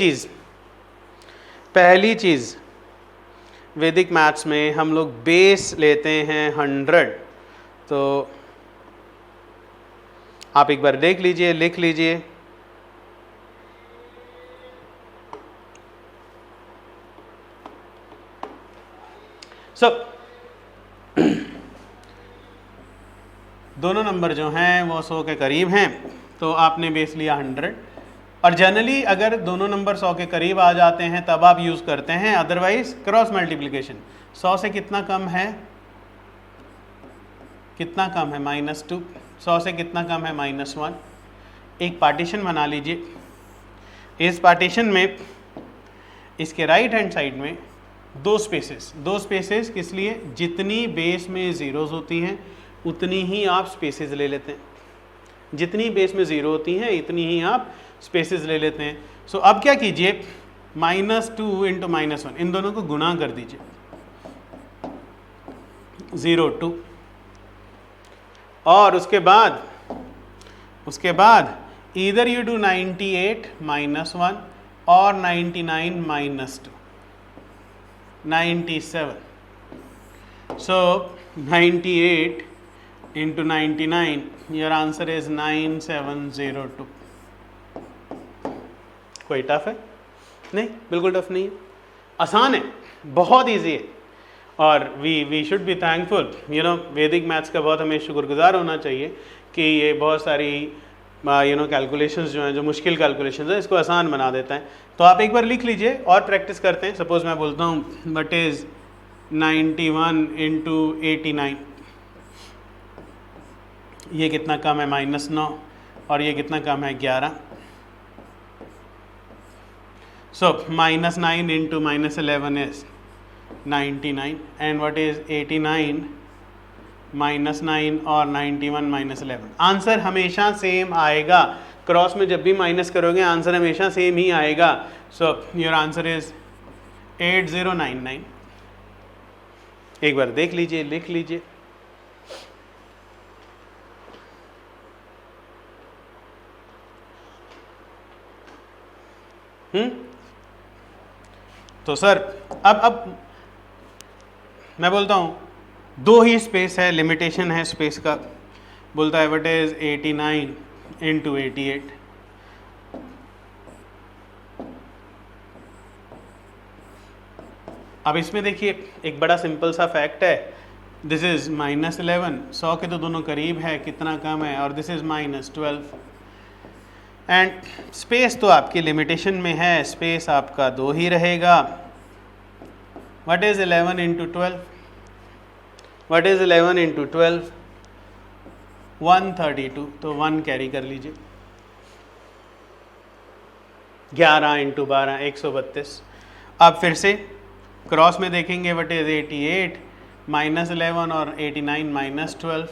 चीज़ वैदिक मैथ्स में हम लोग बेस लेते हैं 100। तो आप एक बार देख लीजिए, लिख लीजिए। So दोनों नंबर जो हैं वो 100 के करीब हैं, तो आपने बेस लिया 100। और जनरली अगर दोनों नंबर 100 के करीब आ जाते हैं तब आप यूज़ करते हैं, अदरवाइज क्रॉस मल्टीप्लिकेशन। 100 से कितना कम है, कितना कम है, -2। 100 से कितना कम है, -1। एक पार्टीशन बना लीजिए, इस पार्टीशन में इसके राइट हैंड साइड में दो स्पेसेस किस लिए, जितनी बेस में ज़ीरोज़ होती हैं उतनी ही आप स्पेसेस ले लेते हैं, जितनी बेस में ज़ीरो होती हैं इतनी ही आप स्पेसेस ले लेते हैं। सो अब क्या कीजिए, -2 इंटू -1 इन दोनों को गुणा कर दीजिए, 0 2, और उसके बाद ईदर यू डू 98 -1 और 99 -2, 97। So 98 into 99, your answer is 9702। कोई टफ है? नहीं, बिल्कुल टफ नहीं है, आसान है, बहुत इजी है। और वी शुड बी थैंकफुल, वैदिक मैथ्स का बहुत हमें शुक्रगुजार होना चाहिए कि ये बहुत सारी कैलकुलेशंस जो हैं, जो मुश्किल कैलकुलेशंस है, इसको आसान बना देता है। तो आप एक बार लिख लीजिए और प्रैक्टिस करते हैं। सपोज मैं बोलता हूँ वट इज़ 91 इंटू 89, ये कितना कम है, -9, और ये कितना कम है, 11। सो -9 into -11 is 99, and what is 89 -9 और 91 -11। आंसर हमेशा सेम आएगा, क्रॉस में जब भी माइनस करोगे आंसर हमेशा सेम ही आएगा। So your answer is 8099। एक बार देख लीजिए, लिख लीजिए। तो सर अब मैं बोलता हूँ दो ही स्पेस है, लिमिटेशन है स्पेस का। बोलता है व्हाट इज 89 इंटू 88। अब इसमें देखिए एक बड़ा सिंपल सा फैक्ट है, दिस इज -11, 100 के तो दोनों करीब है, कितना कम है, और दिस इज -12। एंड स्पेस तो आपकी लिमिटेशन में है, स्पेस आपका 2 ही रहेगा। What is 11 into 12? What is 11 into 12? 132, तो 1 कैरी कर लीजिए। 11 इंटू 12 132। अब फिर से क्रॉस में देखेंगे, व्हाट इज 88 -11 और 89 -12,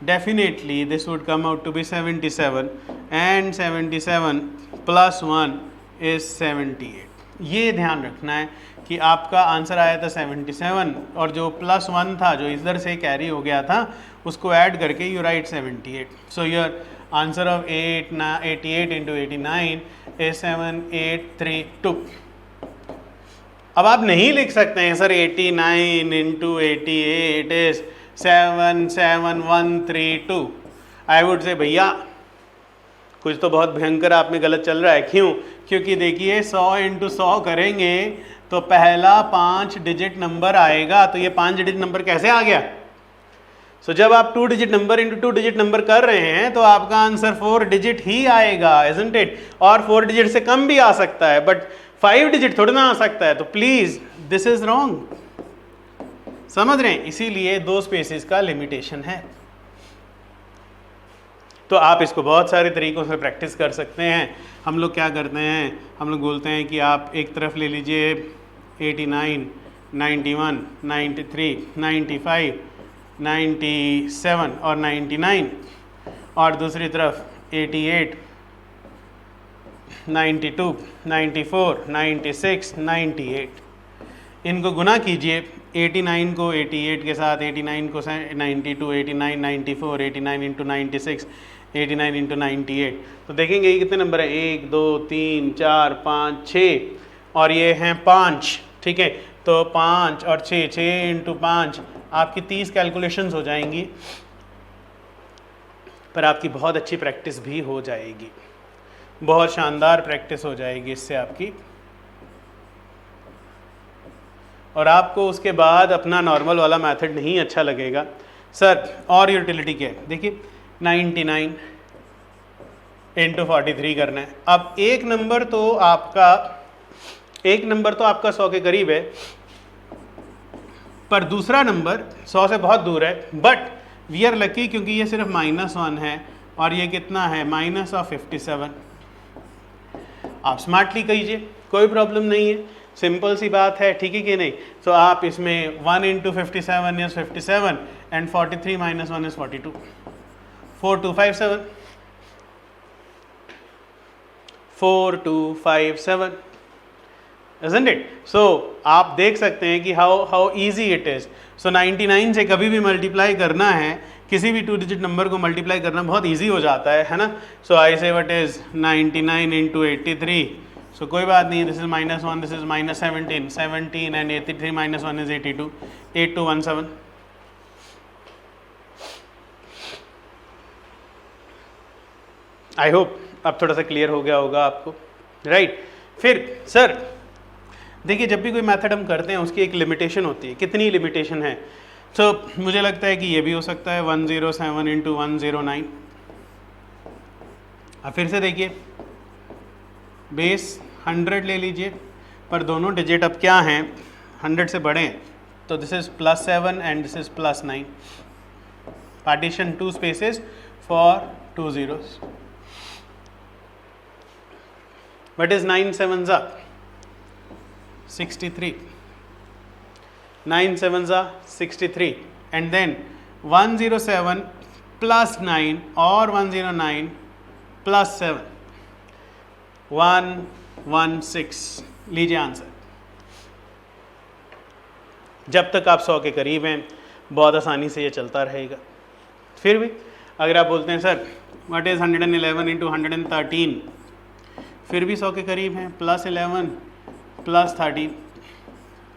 definitely this would come out to be 77, and 77 + 1 is 78। ये ध्यान रखना है कि आपका आंसर आया था 77, और जो +1 था जो इधर से कैरी हो गया था उसको ऐड करके you right 78। So your answer of 88 into 89 is 7832। अब आप नहीं लिख सकते हैं sir 89 into 88 is 77132। I would say भैया कुछ तो बहुत भयंकर आप में गलत चल रहा है। क्यों? क्योंकि देखिए 100 इंटू 100 करेंगे तो पहला 5 डिजिट नंबर आएगा, तो ये 5 डिजिट नंबर कैसे आ गया? सो जब आप 2 digit number into 2 digit number कर रहे हैं तो आपका आंसर 4 डिजिट ही आएगा, इजंट इट? और 4 डिजिट से कम भी आ सकता है, बट 5 डिजिट थोड़ा ना आ सकता है। तो प्लीज दिस इज रॉन्ग, समझ रहे हैं? इसीलिए 2 स्पेसेस का लिमिटेशन है। तो आप इसको बहुत सारे तरीकों से प्रैक्टिस कर सकते हैं। हम लोग क्या करते हैं, हम लोग बोलते हैं कि आप एक तरफ ले लीजिए 89, 91, 93, 95, 97 और 99, और दूसरी तरफ 88, 92, 94, 96, 98। इनको गुना कीजिए, 89 को 88 के साथ, 89 को 92, 89, 94, 89 इंटू 96, 89 इंटू 98। तो देखेंगे ये कितने नंबर हैं, 1 2 3 4 5 6, और ये हैं 5, ठीक है? तो 5 और 6, 6 इंटू 5, आपकी 30 कैलकुलेशंस हो जाएंगी, पर आपकी बहुत अच्छी प्रैक्टिस भी हो जाएगी, बहुत शानदार प्रैक्टिस हो जाएगी इससे आपकी। और आपको उसके बाद अपना नॉर्मल वाला मेथड नहीं अच्छा लगेगा। सर और यूटिलिटी क्या है? देखिए 99 इंटू 43 करना है। अब एक नंबर तो आपका 100 के करीब है, पर दूसरा नंबर 100 से बहुत दूर है, बट वी आर लकी क्योंकि ये सिर्फ -1 है और ये कितना है -57। आप स्मार्टली कीजिए, कोई प्रॉब्लम नहीं है, सिंपल सी बात है, ठीक है कि नहीं। तो आप इसमें 1 into 57 is 57 and 43 minus 1 is 42, 4257, 4257, isn't it? So आप देख सकते हैं कि how easy it is. So 99 से कभी भी मल्टीप्लाई करना है, किसी भी 2 डिजिट नंबर को मल्टीप्लाई करना बहुत इजी हो जाता है ना। सो आई से व्हाट इज 99 इंटू 83, सो कोई बात नहीं, this is -1, this is -17, 17 and 83 minus 1 is 82, 8217। I hope अब थोड़ा सा क्लियर हो गया होगा आपको, राइट। फिर सर देखिए, जब भी कोई मेथड हम करते हैं उसकी एक लिमिटेशन होती है। कितनी लिमिटेशन है? तो मुझे लगता है कि ये भी हो सकता है 107 इंटू 109। अब फिर से देखिए, बेस 100 ले लीजिए, पर दोनों डिजिट अब क्या हैं, 100 से बड़े हैं, तो this is +7 and this is +9। Partition 2 spaces for 2 zeros। What is 9 sevens are 63, 9 sevens are 63, and then 107 plus 9 or 109 plus 7, 116। लीजिए आंसर। जब तक आप 100 के करीब हैं बहुत आसानी से ये चलता रहेगा। फिर भी अगर आप बोलते हैं सर व्हाट इज़ 111 इंटू 113, फिर भी 100 के करीब हैं, +11 +13,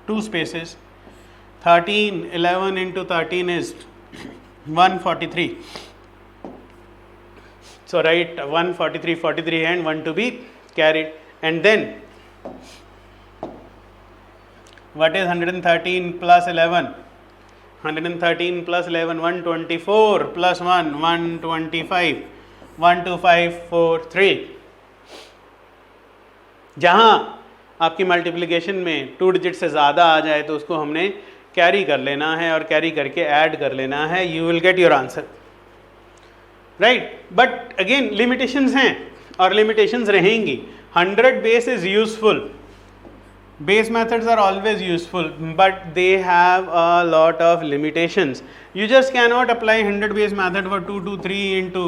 2 spaces, 13, 11 into 13 is 143। So write 143, 43 and 1 to be carried, and then what is 113 plus 11? 113 plus 11, 124 plus 1, 125, 12543। जहाँ आपकी मल्टीप्लिकेशन में 2 डिजिट से ज़्यादा आ जाए तो उसको हमने कैरी कर लेना है और कैरी करके ऐड कर लेना है, you will get your answer, right. But again limitations हैं और लिमिटेशंस रहेंगी। 100 base is useful, base methods are always useful, but they have a lot of limitations. You just cannot apply 100 base method for 223 into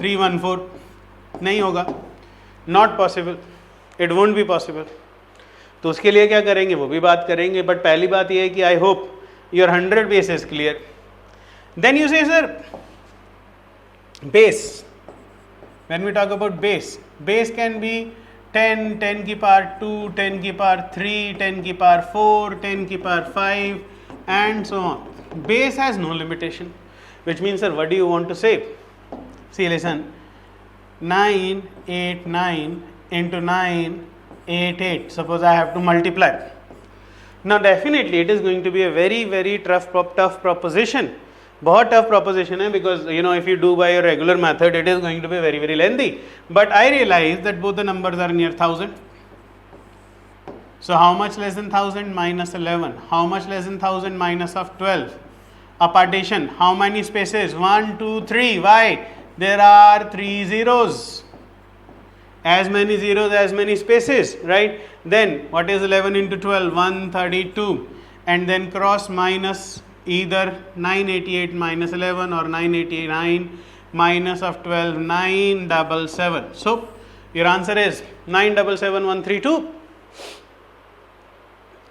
314, नहीं होगा, not possible, it won't be possible। तो उसके लिए क्या करेंगे वो भी बात करेंगे, बट पहली बात ये है कि I hope your 100 base is clear। Then you say sir base, when we talk about base can be 10, 10 की पावर 2, 10 की पावर 3, 10 की पावर 4, 10 की power 5 and so on. Base has no limitation, which means sir what do you want to say? See, listen, 989 into 988, suppose I have to multiply. Now definitely it is going to be a very very tough proposition, बहुत tough proposition है, because you know if you do by a regular method it is going to be very very lengthy, but I realize that both the numbers are near 1000. So how much less than 1000? minus 11. How much less than 1000? minus of 12. A partition, how many spaces? 1 2 3. Why? There are 3 zeros, as many zeros as many spaces, right? Then what is 11 into 12? 132, and then cross minus either 988 minus 11 or 989 minus of 12, 977. So your answer is 977132,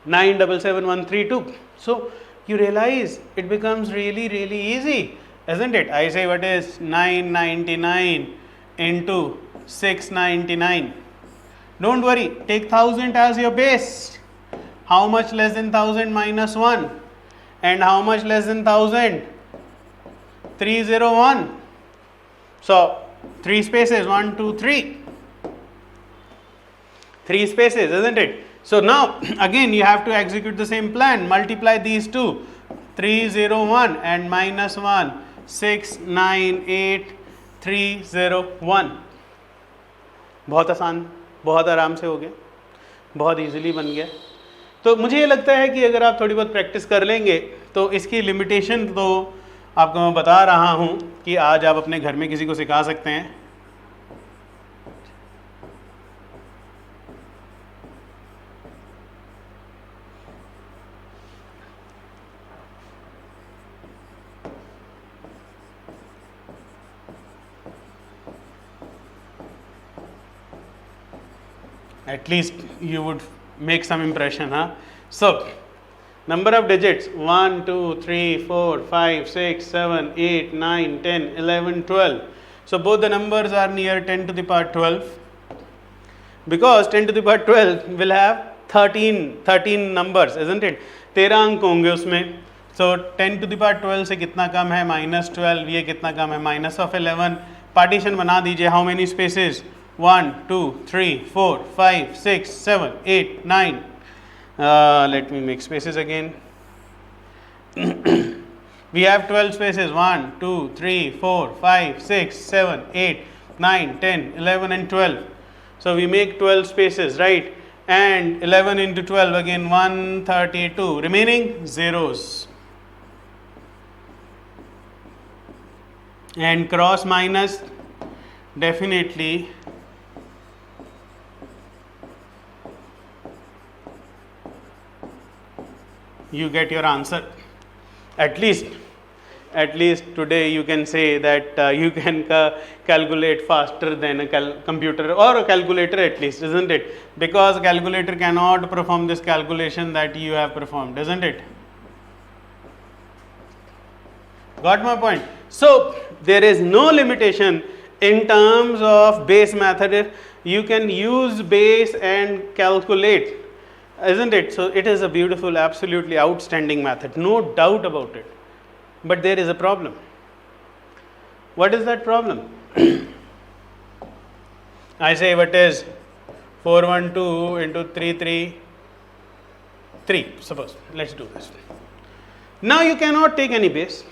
977132. So you realize it becomes really really easy, isn't it? I say what is 999 into 699. Don't worry, take 1000 as your base. How much less than 1000? minus 1. And how much less than 1000? 301. So 3 spaces, 1 2 3, 3 spaces, isn't it? So now again you have to execute the same plan, multiply these two, 301 and minus 1, 698 301। बहुत आसान, बहुत आराम से हो गया, बहुत easily बन गया। तो मुझे ये लगता है कि अगर आप थोड़ी बहुत प्रैक्टिस कर लेंगे तो इसकी लिमिटेशन तो आपको मैं बता रहा हूँ कि आज आप अपने घर में किसी को सिखा सकते हैं। At least you would make some impression, huh? So, number of digits 1, 2, 3, 4, 5, 6, 7, 8, 9, 10, 11, 12. So, both the numbers are near 10 to the power 12 because 10 to the power 12 will have 13 numbers, isn't it? 13 अंक होंगे उसमें. So 10 to the power 12 से कितना कम है? -12. ये कितना कम है? -11. Partition बना दीजिए. How many spaces? 1, 2, 3, 4, 5, 6, 7, 8, 9. Let me make spaces again. We have 12 spaces. 1, 2, 3, 4, 5, 6, 7, 8, 9, 10, 11 and 12. So we make 12 spaces, right? And 11 into 12 again 132. Remaining zeros. And cross minus, definitely you get your answer. At least today you can say that you can calculate faster than a computer or a calculator, at least, isn't it? Because a calculator cannot perform this calculation that you have performed, isn't it? Got my point? So there is no limitation in terms of base method. You can use base and calculate, isn't it? So it is a beautiful, absolutely outstanding method, no doubt about it. But there is a problem. What is that problem? I say what is 412 into 333, suppose. Let's do this. Now you cannot take any base.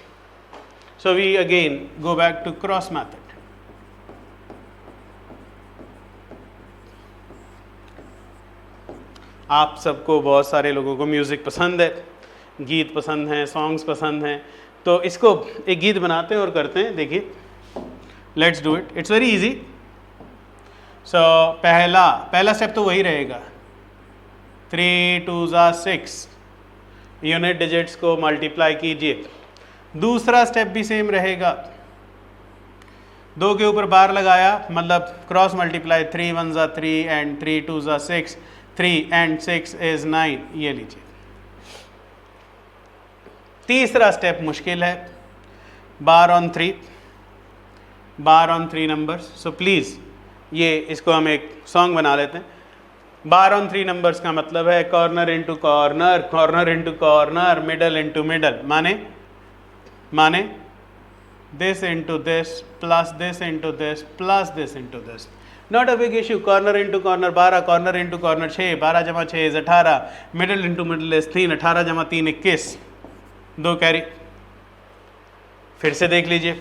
So we again go back to cross method. आप सबको, बहुत सारे लोगों को music पसंद है, गीत पसंद हैं, सॉन्ग्स पसंद हैं, तो इसको एक गीत बनाते हैं और करते हैं. देखिए, let's do it. It's very easy. So पहला स्टेप तो वही रहेगा. 3 2 6 यूनिट डिजिट्स को मल्टीप्लाई कीजिए. दूसरा स्टेप भी सेम रहेगा. 2 के ऊपर बार लगाया, मतलब cross multiply. 3 1 3 and 3 2 6. 3 and 6 is 9. ये लीजिए. तीसरा स्टेप मुश्किल है. बार ऑन 3 नंबर्स. सो प्लीज़ ये इसको हम एक सॉन्ग बना लेते हैं. बार ऑन 3 नंबर्स का मतलब है corner into corner, corner into corner, middle into middle. माने this into this plus this into this plus this into this. Not a big issue. Corner into corner 12, corner into corner 6, 12 जमा 6 is 18, middle into middle is 3, 18 जमा 3 21, 2 carry. फिर से देख लीजिए.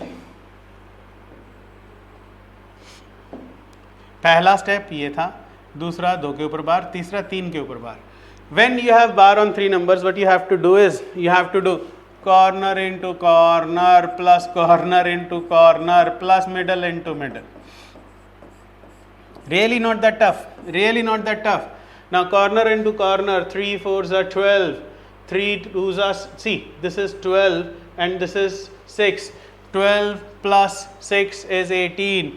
पहला step ये था, दूसरा 2 के ऊपर बार, तीसरा 3 के ऊपर bar. When you have bar on 3 numbers, what you have to do is you have to do corner into corner plus corner into corner plus middle into middle. Really not that tough. Really not that tough. Now corner into corner, 3 4s are 12, 3 2s are, see, this is 12 and this is 6. 12 plus 6 is 18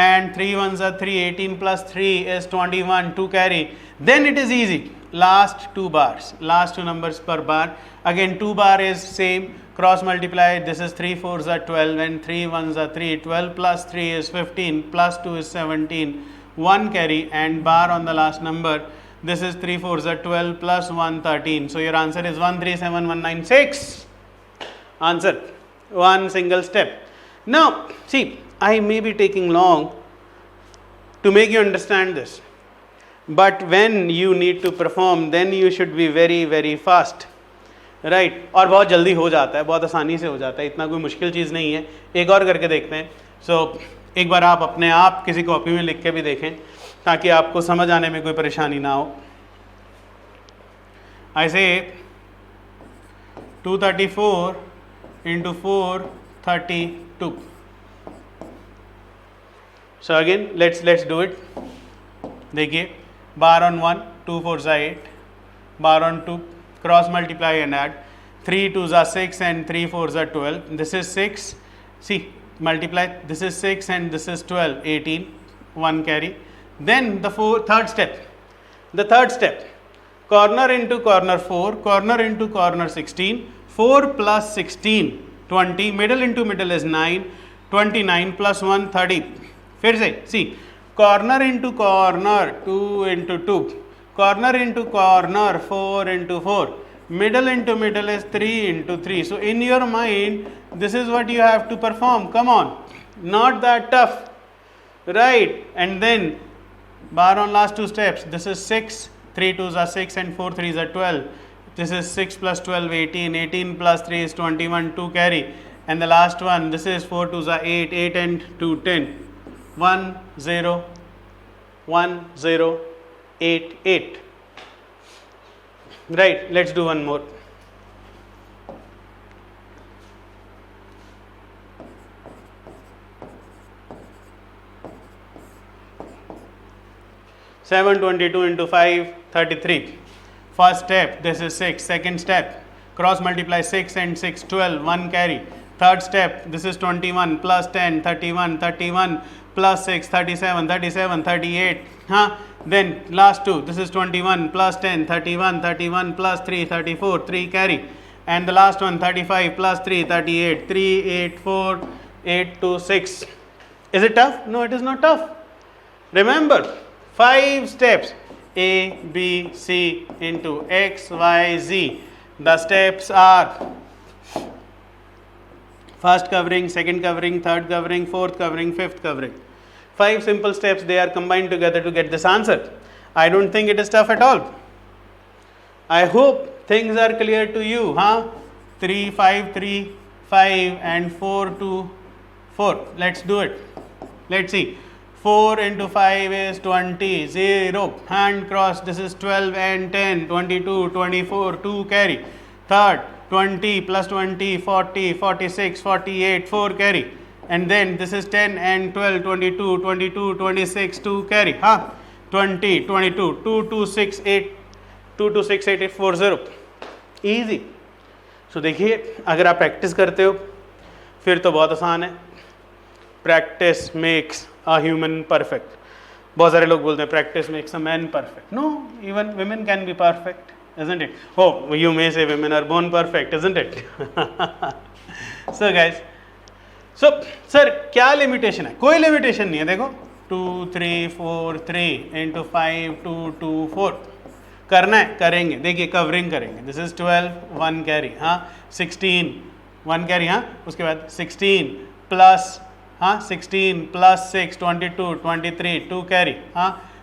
and 3 1s are 3. 18 plus 3 is 21. 2 carry. Then it is easy. Last 2 bars, last 2 numbers per bar. Again 2 bar is same. Cross multiply. This is 3 4s are 12 and 3 1s are 3. 12 plus 3 is 15 plus 2 is 17. 1 carry and bar on the last number. This is 3 4s are 12 plus 1 13. So your answer is 137196. Answer. One single step. Now see, I may be taking long to make you understand this, but when you need to perform, then you should be very very fast, right? और बहुत जल्दी हो जाता है, बहुत आसानी से हो जाता है, इतना कोई मुश्किल चीज़ नहीं है. एक और करके देखते हैं. So एक बार आप अपने आप किसी कॉपी में लिख के भी देखें ताकि आपको समझ आने में कोई परेशानी ना हो। ऐसे 234 into 432. So again let's do it. देखिए bar on 1 2 4 is 8, bar on 2 cross multiply and add, 3 2s are 6 and 3 4s are 12. This is 6, see multiply, this is 6 and this is 12, 18, 1 carry. Then the third step, corner into corner 4, corner into corner 16, 4 plus 16 20, middle into middle is 9, 29 plus 1 30. फिर से C corner into corner 2 into 2, corner into corner 4 into 4, middle into middle is 3 into 3. So in your mind this is what you have to perform. Come on, not that tough, right? And then bar on last two steps, this is 6, 3 2s are 6 and 4 3s are 12. This is 6 plus 12 18, 18 plus 3 is 21, 2 carry. And the last one, this is 4 2s are 8, 8 and 2 10, 1 0 1 0 8 8. Right, let's do one more. Seven 22 into 5 33. First step, this is 6. Second step, cross multiply 6 and 6 12, 1 carry. Third step, this is 21 plus 10 31, 31 plus 6 37, 37 38. Then last two, this is 21 plus 10 31, 31 plus 3 34, 3 carry. And the last one 35 plus 3 38, 3 8 4 8 2 6. Is it tough? No, it is not tough. Remember 5 steps, A B C into X Y Z. The steps are first covering, second covering, third covering, fourth covering, fifth covering. 5 simple steps, they are combined together to get this answer. I don't think it is tough at all. I hope things are clear to you. 3 5 3 5 and 4 2 4. Let's do it. Let's see. 4 into 5 is 20, 0, hand cross, this is 12 and 10, 22, 24, 2 carry. Third, 20 plus 20, 40, 46, 48, 4 carry. And then this is 10 and 12, 22, 22, 26, 2 carry. 20, 22, 2, 2, 6, 8, 2, 2, 6, 8, 8, 4, 0. Easy. So देखिए अगर आप practice करते हो फिर तो बहुत आसान है. Practice makes a human perfect. बहुत सारे लोग बोलते हैं practice makes a man perfect. No, even women can be perfect, isn't it? Oh, you may say women are born perfect, isn't it? So guys, so sir क्या limitation है? कोई limitation नहीं है. देखो 2 3 4 3 into 5 2 2 4 करना है, करेंगे. देखिए कवरिंग करेंगे. This is 12, 1 carry. 16, 1 carry. उसके बाद 16 plus 16 plus 6 22 23, 2 carry.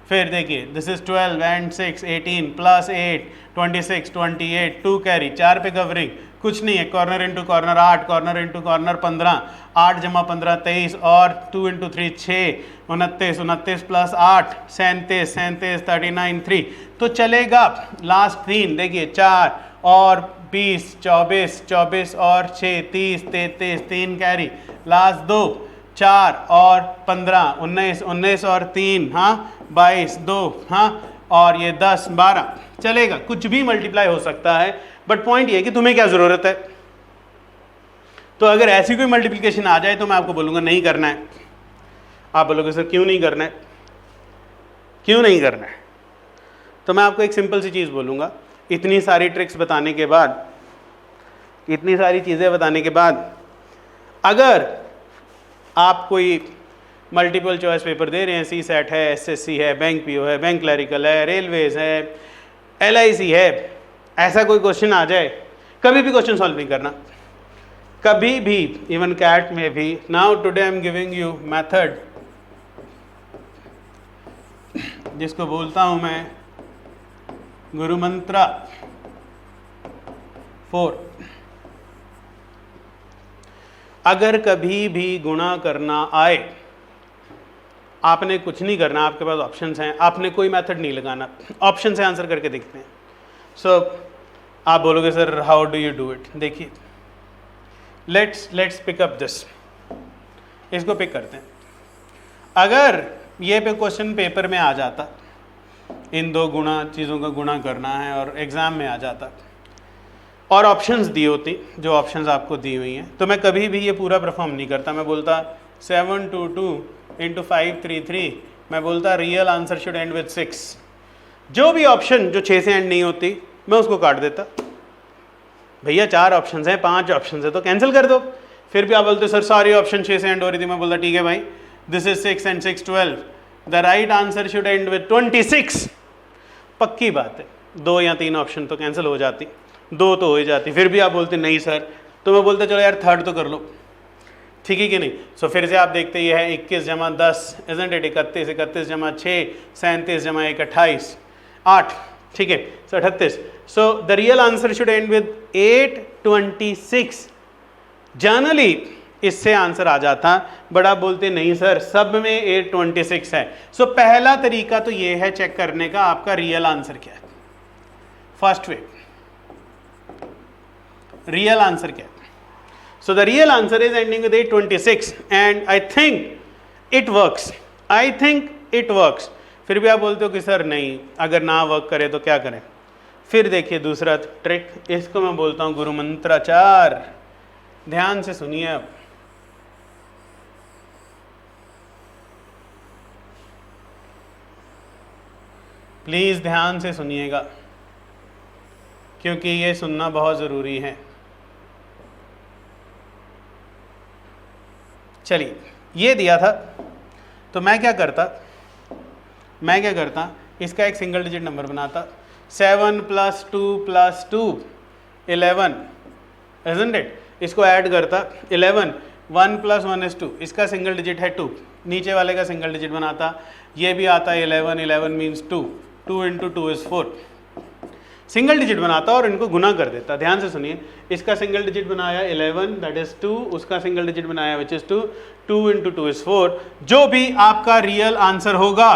फिर देखिए this is 12 and 6 18 plus 8 26 28, 2 carry. 4 पे कवरिंग कुछ नहीं है. Corner into corner 8, corner into corner 15, 8 जमा 15 23 और 2 इंटू 3 6, 29 29 प्लस 8 37 37 39 3. तो चलेगा. लास्ट 3 देखिए 4 और 20 24 24 और 6 30 33, 3 कैरी. लास्ट 2 4 और 15 19 19 और 3 22 2 और ये 10 12. चलेगा, कुछ भी मल्टीप्लाई हो सकता है. बट पॉइंट ये है कि तुम्हें क्या ज़रूरत है. तो अगर ऐसी कोई मल्टीप्लिकेशन आ जाए तो मैं आपको बोलूँगा नहीं करना है. आप बोलोगे सर क्यों नहीं करना है, क्यों नहीं करना है? तो मैं आपको एक सिंपल सी चीज़ बोलूँगा. इतनी सारी ट्रिक्स बताने के बाद, इतनी सारी चीज़ें बताने के बाद, अगर आप कोई मल्टीपल चॉइस पेपर दे रहे हैं, सी सेट है, एसएससी है, बैंक पीओ है, बैंक क्लरिकल है, रेलवेज है, एलआईसी है, ऐसा कोई क्वेश्चन आ जाए, कभी भी क्वेश्चन सॉल्व नहीं करना, कभी भी. इवन कैट में भी. Now today I am giving you method जिसको बोलता हूं मैं गुरु मंत्रा 4. अगर कभी भी गुणा करना आए आपने कुछ नहीं करना, आपके पास ऑप्शंस हैं, आपने कोई मेथड नहीं लगाना, ऑप्शन से आंसर करके देखते हैं। सो आप बोलोगे sir how do you do it? देखिए लेट्स पिक अप दिस, इसको पिक करते हैं। अगर ये पे क्वेश्चन पेपर में आ जाता, इन दो गुणा चीज़ों का गुणा करना है और एग्ज़ाम में आ जाता और ऑप्शंस दी होती जो ऑप्शंस आपको दी हुई हैं, तो मैं कभी भी ये पूरा परफॉर्म नहीं करता। मैं बोलता 722 इंटू 533, मैं बोलता real answer should and with 6। जो भी ऑप्शन जो 6 से एंड नहीं होती मैं उसको काट देता। भैया 4 ऑप्शन हैं, 5 ऑप्शन है तो कैंसिल कर दो। फिर भी आप बोलते सर सारी ऑप्शन 6 से एंड हो रही थी, मैं बोलता ठीक है भाई, this is 6 and 6 12, the right answer should and with 26। पक्की बात है 2 या 3 ऑप्शन तो कैंसिल हो जाती, 2 तो हो ही जाती। फिर भी आप बोलते नहीं सर, तो मैं बोलता चलो यार थर्ड तो कर लो, ठीक है कि नहीं। सो फिर से आप देखते ये है 21 जमा 10 इजंट इट, 31, 31 जमा 6 37 जमा 1 28 8, ठीक है, सो 38। So the real answer should and with 826। Generally इससे आंसर आ जाता, बट आप बोलते नहीं सर सब में 826 है। सो पहला तरीका तो ये है चेक करने का आपका रियल आंसर क्या है। फर्स्ट वे, रियल आंसर क्या है? So the real answer is ending with 826 and I think it works, I think it works. फिर भी आप बोलते हो कि सर नहीं, अगर ना वर्क करे तो क्या करें? फिर देखिए दूसरा ट्रिक, इसको मैं बोलता हूं गुरु मंत्राचार। ध्यान से सुनिए अब, प्लीज ध्यान से सुनिएगा क्योंकि ये सुनना बहुत जरूरी है। चलिए ये दिया था तो मैं क्या करता, इसका एक सिंगल डिजिट नंबर बनाता। 7 + 2 + 2 11, isn't it? इसको ऐड करता 11, 1 + 1 is 2, इसका सिंगल डिजिट है 2, नीचे वाले का सिंगल डिजिट बनाता। ये भी आता 11, 11 मीन्स 2, 2 × 2 is 4, सिंगल डिजिट बनाता और इनको गुना कर देता। ध्यान से सुनिए, इसका सिंगल डिजिट बनाया 11 दैट इज 2, उसका सिंगल डिजिट बनाया विच इज 2, 2 × 2 is 4। जो भी आपका रियल आंसर होगा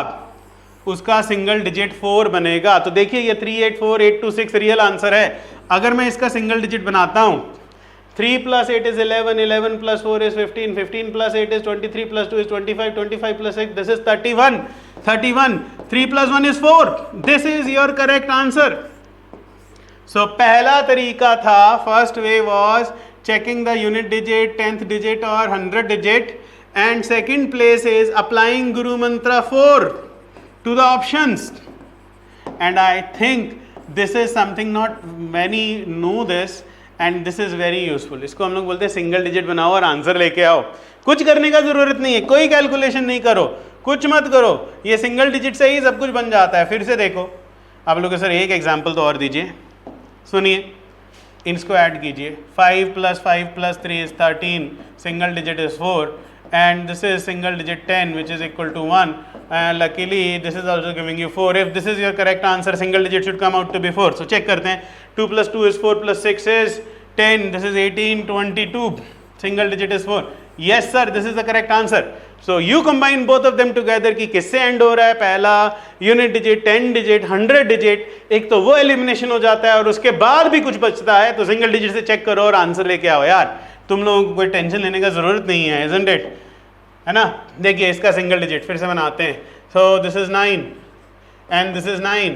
उसका सिंगल डिजिट 4 बनेगा। तो देखिए ये 384826 रियल आंसर है। अगर मैं इसका सिंगल डिजिट बनाता हूं, 3 + 8 is 11, 11 + 4 is 15, 15 + 8 is 23, + 2 is 25, 25 + 6 this is 31, 31, 3 + 1 is 4, this is your correct answer। So पहला तरीका था, first way was checking the unit digit, 10th digit or 100 digit, and second place is applying Guru Mantra 4 to the options, and I think this is something not many know this and this is very useful। इसको हम लोग बोलते हैं single digit बनाओ और answer लेके आओ। कुछ करने का जरूरत नहीं है, कोई कैलकुलेशन नहीं करो, कुछ मत करो, ये सिंगल डिजिट से ही सब कुछ बन जाता है। फिर से देखो आप लोग, सर एक एग्जाम्पल तो और दीजिए, सुनिए, इनको ऐड कीजिए। 5 + 5 + 3 is 13, single digit is 4 and this is single digit 10 which is equal to 1, and luckily this is also giving you 4। if this is your correct answer, single digit should come out to be 4। so check करते हैं, 2 + 2 is 4 + 6 is 10, this is 18, 22, single digit is 4। yes sir, this is the correct answer। so you combine both of them together कि किससे and हो रहा है, पहला unit digit, 10 digit, 100 digit, एक तो वो एलिमिनेशन हो जाता है और उसके बाद भी कुछ बचता है तो सिंगल डिजिट से चेक करो और आंसर लेके आओ। यार तुम लोगों को कोई टेंशन लेने का जरूरत नहीं है, isn't it? है ना। देखिए इसका सिंगल डिजिट फिर से बनाते हैं। So this is 9 and this is 9,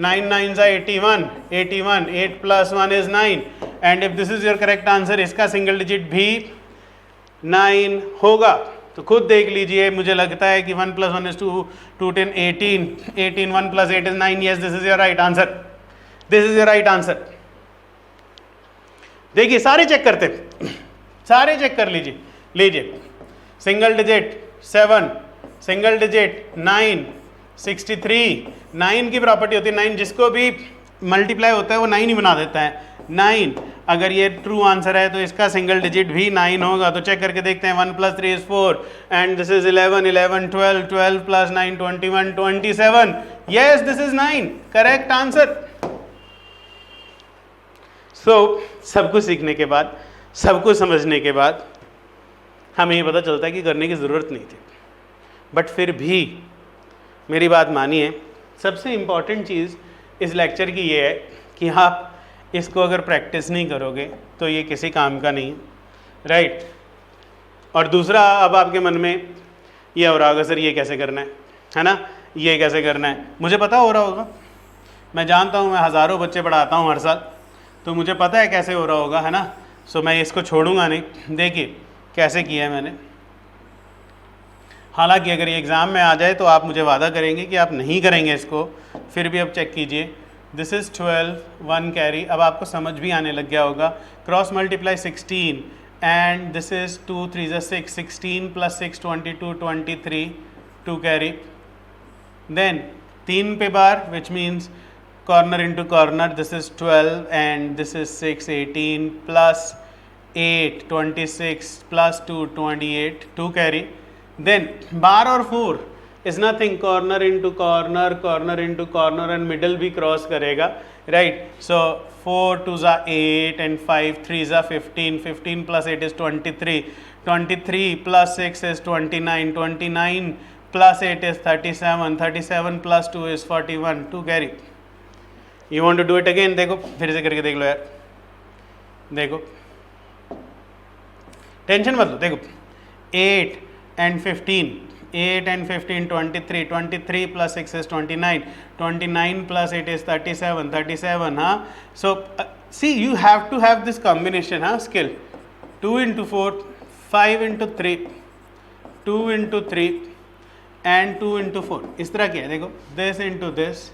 9 9s are 81, 81, 8 + 1 is 9, and if this is your correct answer, इसका सिंगल डिजिट भी 9 होगा। तो खुद देख लीजिए, मुझे लगता है कि 1 + 1 is 2, 2 10 18, 18, 1 + 8 is 9। yes, this is your right answer, this is your right answer। देखिए सारे चेक करते हैं, सारे चेक कर लीजिए। सिंगल डिजिट 7, सिंगल डिजिट 9, 63, 9 की प्रॉपर्टी होती है 9, जिसको भी मल्टीप्लाई होता है वो 9 ही बना देता है 9। अगर ये ट्रू आंसर है तो इसका सिंगल डिजिट भी 9 होगा। तो चेक करके देखते हैं, 1 + 3 is 4 and this is 11, 11, 12, 12 + 9 21, 27। yes, this is 9, correct answer. So सब कुछ सीखने के बाद, सब कुछ समझने के बाद हमें ये पता चलता है कि करने की ज़रूरत नहीं थी। बट फिर भी मेरी बात मानिए, सबसे इम्पॉर्टेंट चीज़ इस लेक्चर की ये है कि आप इसको अगर प्रैक्टिस नहीं करोगे तो ये किसी काम का नहीं है, राइट। और दूसरा, अब आपके मन में ये हो रहा होगा सर ये कैसे करना है ना, ये कैसे करना है। मुझे पता हो रहा होगा, मैं जानता हूँ, मैं हज़ारों बच्चे पढ़ाता हूँ हर साल, तो मुझे पता है कैसे हो रहा होगा, है ना। सो मैं इसको छोड़ूंगा नहीं। देखिए कैसे किया है मैंने। हालांकि अगर ये एग्ज़ाम में आ जाए तो आप मुझे वादा करेंगे कि आप नहीं करेंगे इसको, फिर भी अब चेक कीजिए। This is 12, 1 carry. अब आपको समझ भी आने लग गया होगा। Cross multiply 16 and this is 2 3 6, 16 + 6 22 23, 2 carry. Then 3 पे bar, which means corner into corner, this is 12 and this is 6, 18 plus 8, 26 plus 2, 28, 2 carry. Then bar or 4 is nothing, corner into corner, corner into corner and middle भी cross करेगा, right. So 4 2s are 8 and 5 3s are 15, 15 plus 8 is 23, 23 plus 6 is 29, 29 plus 8 is 37, 37 plus 2 is 41, 2 carry. You want to do it again? देखो फिर से करके देख लो यार, देखो tension मत लो। देखो 8 and 15, 8 and 15, 23, 23 plus 6 is 29, 29 plus 8 is 37, 37, huh? So see, you have to have this combination, huh, skill. 2 into 4, 5 into 3, 2 into 3 and 2 into 4, इस तरह क्या है, देखो this into this,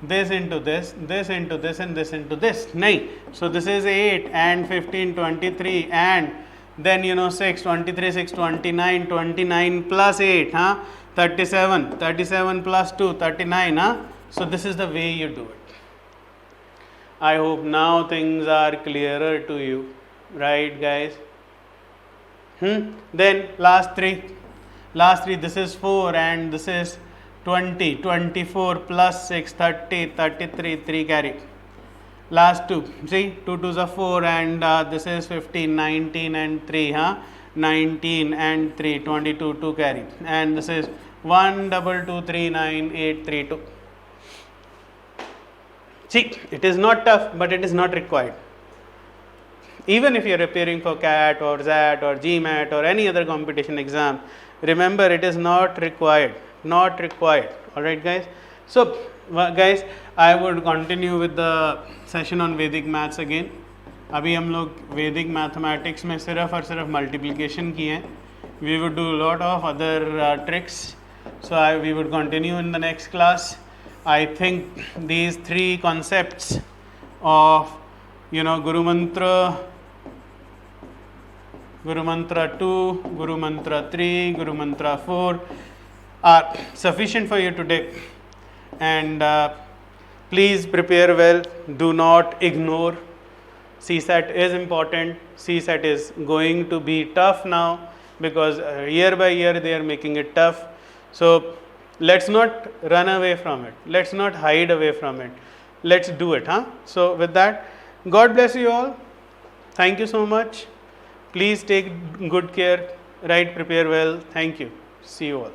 this into this, this into this and this into this, नहीं. So this is 8 and 15, 23 and then 6, 23, 6, 29, 29 plus 8, huh? 37, 37 plus 2, 39, huh? So this is the way you do it. I hope now things are clearer to you, right guys? Then last three, this is 4 and this is 20, 24 plus 6, 30, 33, 3 carry. Last two, see, 2 2s are 4 and this is 15, 19 and 3, huh? 19 and 3, 22, 2 carry. And this is 1 2 2 3 9 8 3 2. See, it is not tough, but it is not required. Even if you are appearing for CAT or ZAT or GMAT or any other competition exam, remember it is not required. Not required. Alright guys. So guys, I would continue with the session on Vedic maths again. अभी हम लोग Vedic mathematics में सिर्फ और सिर्फ multiplication किए हैं. We would do a lot of other tricks. So we would continue in the next class. I think these three concepts of Guru Mantra 2, Guru Mantra 3, Guru Mantra 4 are sufficient for you today, and please prepare well. Do not ignore. CSAT is important. CSAT is going to be tough now because year by year they are making it tough. So let's not run away from it. Let's not hide away from it. Let's do it, huh? So with that, God bless you all. Thank you so much. Please take good care. Prepare well. Thank you. See you all.